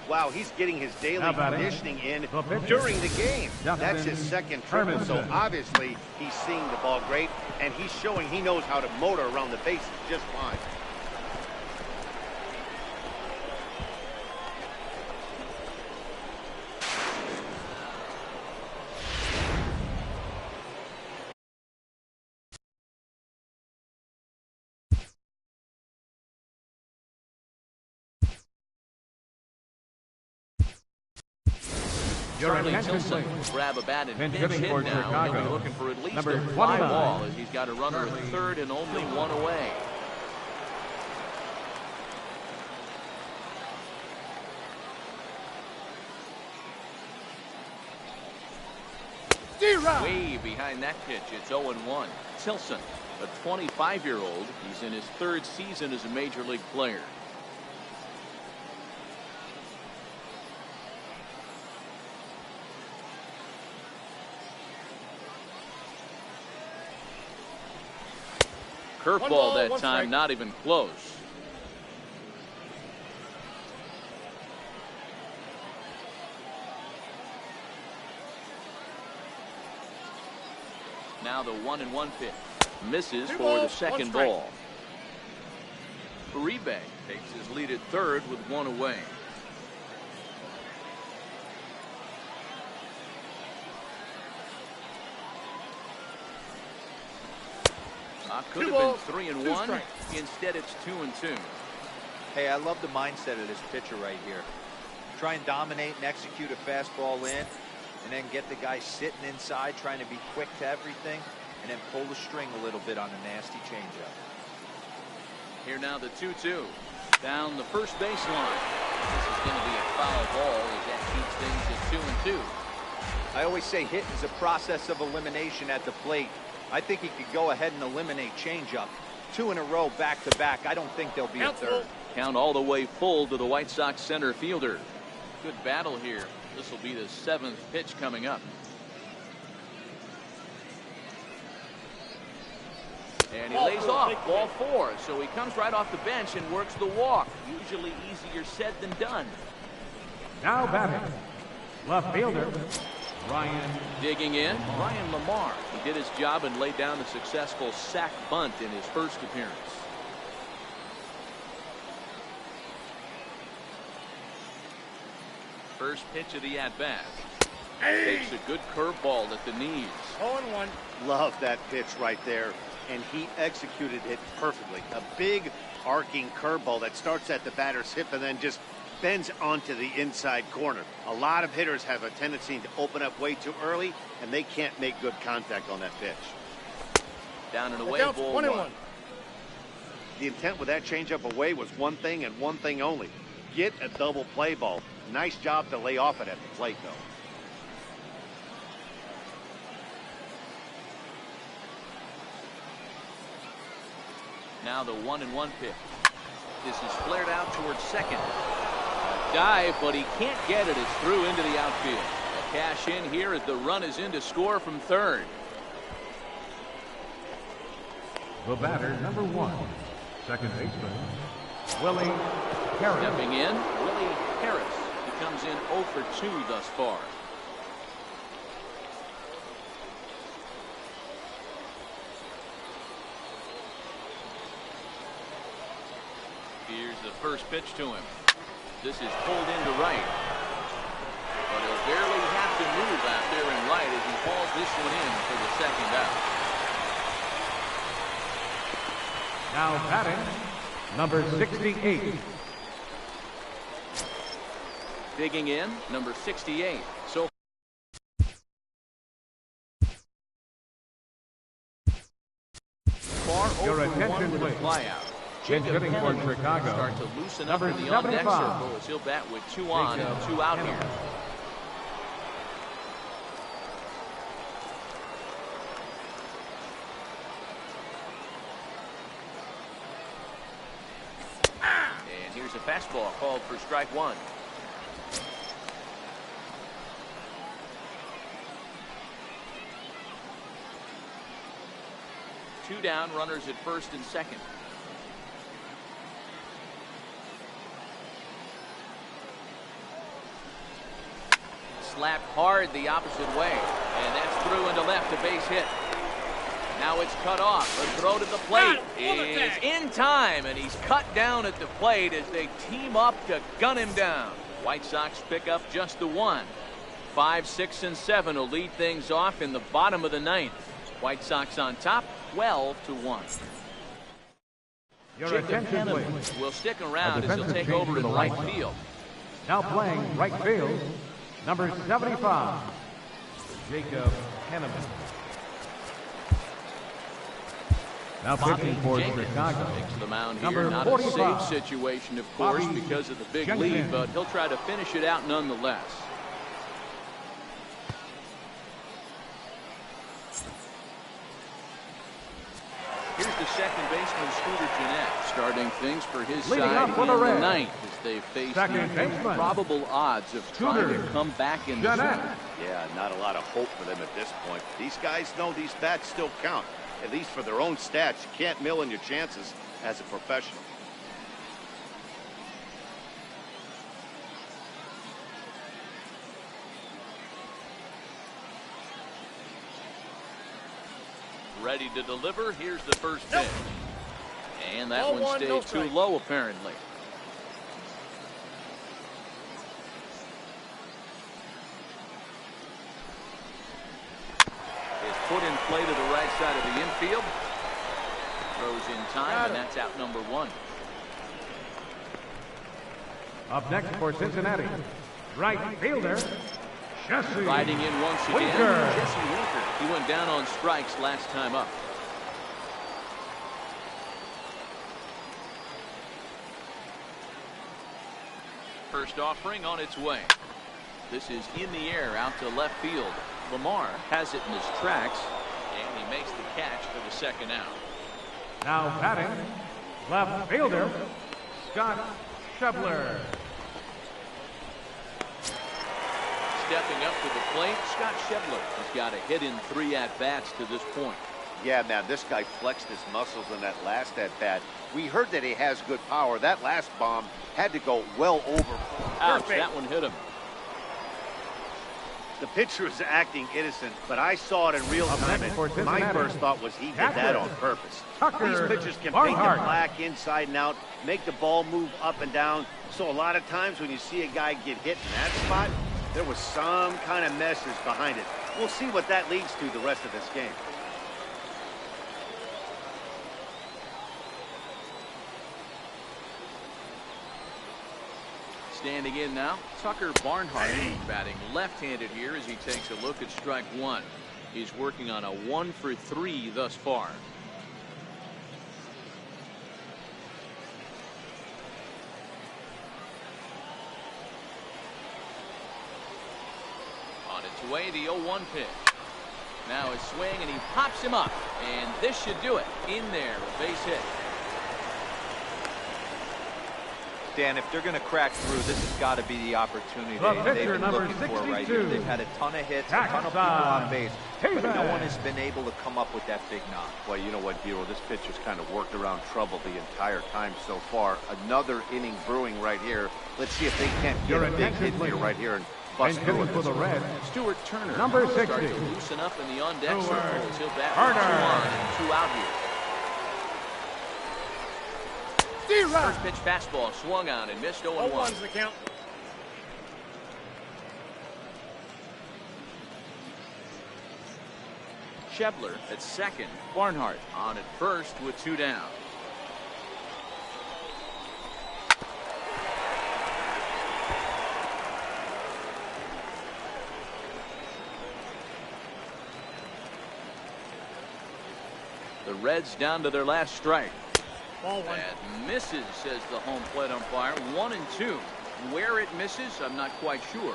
Wow, he's getting his daily conditioning in during the game. That's his 2nd triple, so obviously he's seeing the ball great, and he's showing he knows how to motor around the bases just fine. Charlie Tilson will grab a bat and pinch hit now. Chicago. He'll be looking for at least Number a fly 29. ball as he's got a runner at 3rd and only 1 away. Way behind that pitch. It's 0-1. Tilson, a 25-year-old. He's in his 3rd season as a major league player. Curveball that time, not even close. Now the 1-1 pitch. Misses for the 2nd ball. Uribe takes his lead at 3rd with 1 away. Could have been 3-1. Instead, it's 2-2. Hey, I love the mindset of this pitcher right here. Try and dominate and execute a fastball in, and then get the guy sitting inside trying to be quick to everything, and then pull the string a little bit on a nasty changeup. Here now the 2-2. Down the first baseline. This is going to be a foul ball as that keeps things at 2-2. I always say hitting is a process of elimination at the plate. I think he could go ahead and eliminate changeup. 2 in a row back to back. I don't think there'll be a 3rd. Count all the way full to the White Sox center fielder. Good battle here. This will be the 7th pitch coming up. And he lays off ball 4. So he comes right off the bench and works the walk. Usually easier said than done. Now batting, left fielder, Ryan. Digging in, Ryan Lamar. He did his job and laid down a successful sac bunt in his first appearance. First pitch of the at-bat. Takes a good curveball at the knees. 0-1. Love that pitch right there, and he executed it perfectly. A big arcing curveball that starts at the batter's hip and then just bends onto the inside corner. A lot of hitters have a tendency to open up way too early, and they can't make good contact on that pitch. Down and away, ball 1. The intent with that changeup away was one thing and one thing only. Get a double play ball. Nice job to lay off it at the plate, though. Now the 1-1 pitch. This is flared out towards second. A dive, but he can't get it. It's through into the outfield. A cash in here as the run is in to score from third. The batter, number 1, second baseman, Willie Harris. Stepping in, Willie Harris. He comes in 0 for 2 thus far. Here's the first pitch to him. This is pulled into right. But he'll barely have to move out there in right as he falls this one in for the second out. Now batting, number 68. Digging in, number 68. So far, Your over attention, one with a please. flyout. Then hitting for Henneman Chicago, start to loosen up number in the on-deck 75. circle as he'll bat with 2 on and 2 out here. And here's a fastball called for strike 1. Two down, runners at first and second. Slapped hard the opposite way, and that's through into left, a base hit. Now it's cut off. A throw to the plate is in time, and he's cut down at the plate as they team up to gun him down. White Sox pick up just the 1. 5, 6, and 7 will lead things off in the bottom of the 9th. White Sox on top, 12-1. Your Jacob attention, Henneman please. will stick around A as he'll defensive take change over to in the right right. field. Now playing right field, number 75, Jacob Henneman. Now pitching for Jenkins Chicago, takes the mound number here. Not 45, a safe situation, of course, Bobby because of the big Jenkins. lead, but he'll try to finish it out nonetheless. Here's the second baseman, Scooter Gennett, starting things for his Leading side up for in the the Reds. 9th as they face Second the baseman, probable odds of trying Scooter to come back in the Gennett. seventh. Yeah, not a lot of hope for them at this point. These guys know these bats still count, at least for their own stats. You can't mill in your chances as a professional. Ready to deliver. Here's the first pitch. And that Ball one one, stayed no too strike. low, apparently. Is put in play to the right side of the infield. Throws in time, and that's out number 1. Up next for Cincinnati, right fielder, Jesse Riding in once again, Winker. Jesse Winker. He went down on strikes last time up. First offering on its way. This is in the air out to left field. Lamar has it in his tracks, and he makes the catch for the second out. Now batting, left fielder, Scott Schebler. Stepping up to the plate, Scott Schebler. He's got a hit in 3 at-bats to this point. Yeah, man, this guy flexed his muscles in that last at-bat. We heard that he has good power. That last bomb had to go well over. Ouch, Perfect. that one hit him. The pitcher is acting innocent, but I saw it in real time, next for and my Cincinnati, first thought was he did Catcher, that on purpose. Tucker These pitchers can paint the Barnhart. black inside and out, make the ball move up and down. So a lot of times when you see a guy get hit in that spot, there was some kind of message behind it. We'll see what that leads to the rest of this game. Standing in now, Tucker Barnhart, batting left-handed here as he takes a look at strike 1. He's working on a 1 for 3 thus far. On its way, the 0-1 pitch. Now his swing, and he pops him up, and this should do it. In there, a base hit. Dan, if they're going to crack through, this has got to be the opportunity The they've pitcher, been number looking for right here. 62. They've had a ton of hits, a ton of people on base, but no Payback. one has been able to come up with that big knock. Well, you know what, Hero? This pitcher's kind of worked around trouble the entire time so far. Another inning brewing right here. Let's see if they can't get Your a big attention, hit here please. right here and And bust through hitting it. for the Reds, Stuart Turner Number starts 60. to loosen up in the on-deck Stewart circle as he'll bat with 2 Turner. on and 2 out here. First pitch fastball swung on and missed 0-1. 0-1's the count. Schebler at second. Barnhart on at first with 2 down. The Reds down to their last strike. Ball 1. That misses, says the home plate umpire. 1-2. Where it misses, I'm not quite sure.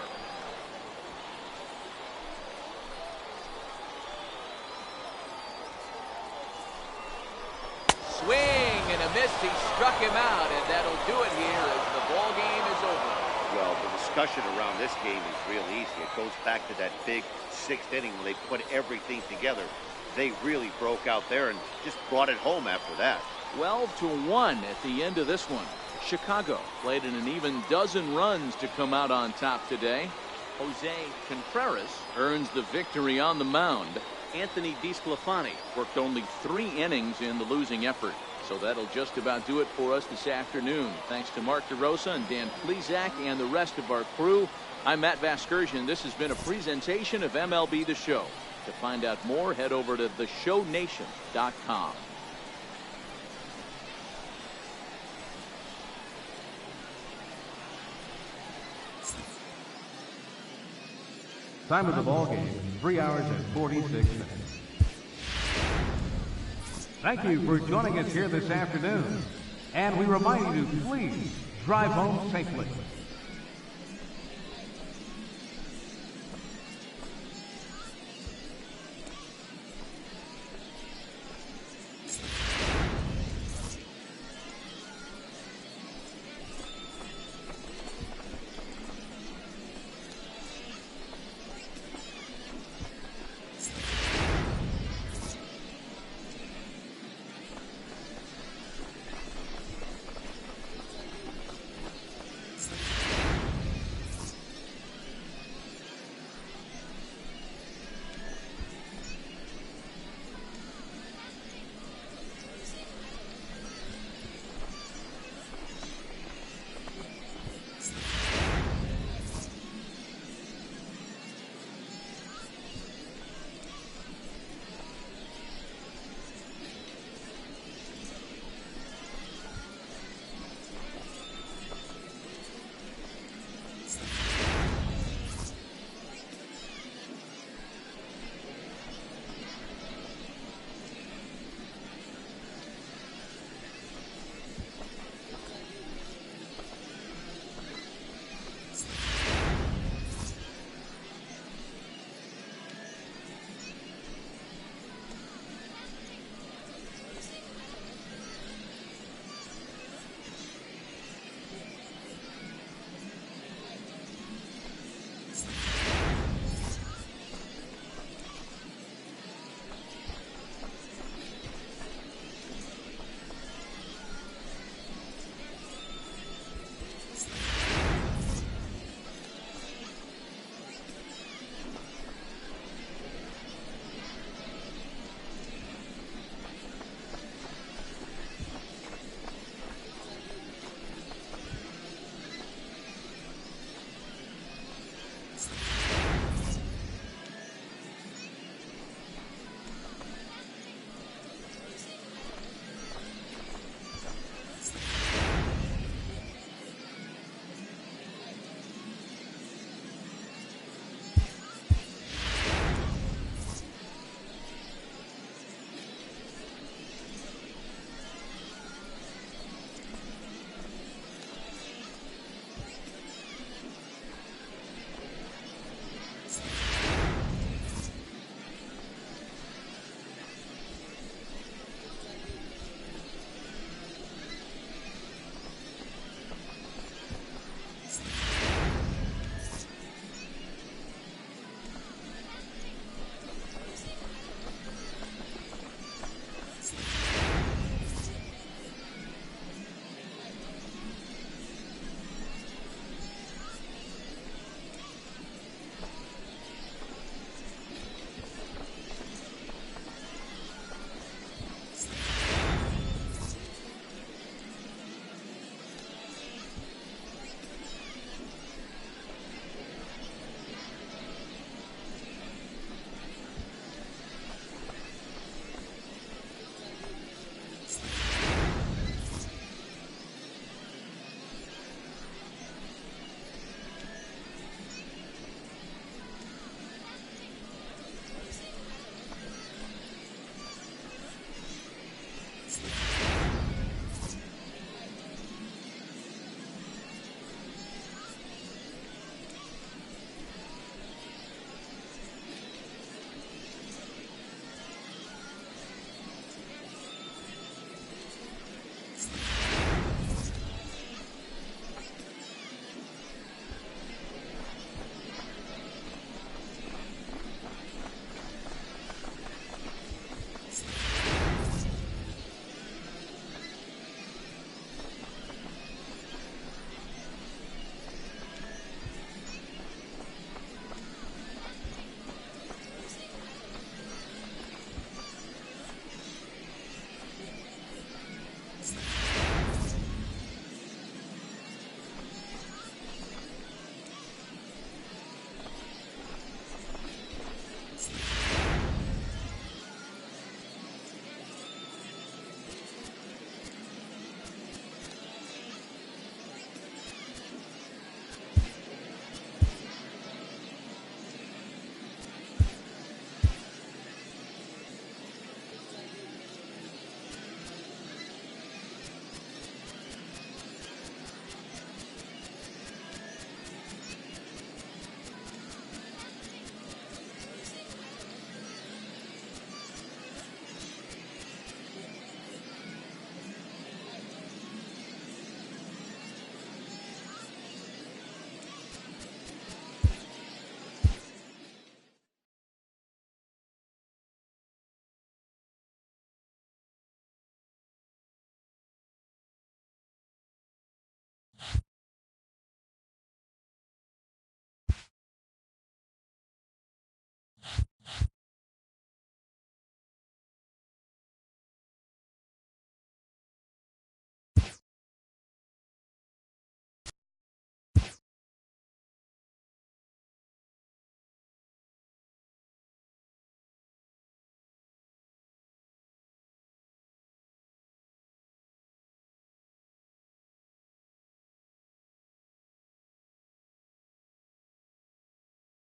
Swing and a miss. He struck him out, and that'll do it here as the ball game is over. Well, the discussion around this game is real easy. It goes back to that big 6th inning when they put everything together. They really broke out there and just brought it home after that. 12-1 at the end of this one. Chicago played in an even dozen runs to come out on top today. Jose Contreras earns the victory on the mound. Anthony DeSclafani worked only 3 innings in the losing effort. So that'll just about do it for us this afternoon. Thanks to Mark DeRosa and Dan Plesac and the rest of our crew. I'm Matt Vasgersian. This has been a presentation of MLB The Show. To find out more, head over to theshownation.com. Time of the ball game, 3 hours and 46 minutes. Thank you for joining us here this afternoon. And we remind you to please drive home safely.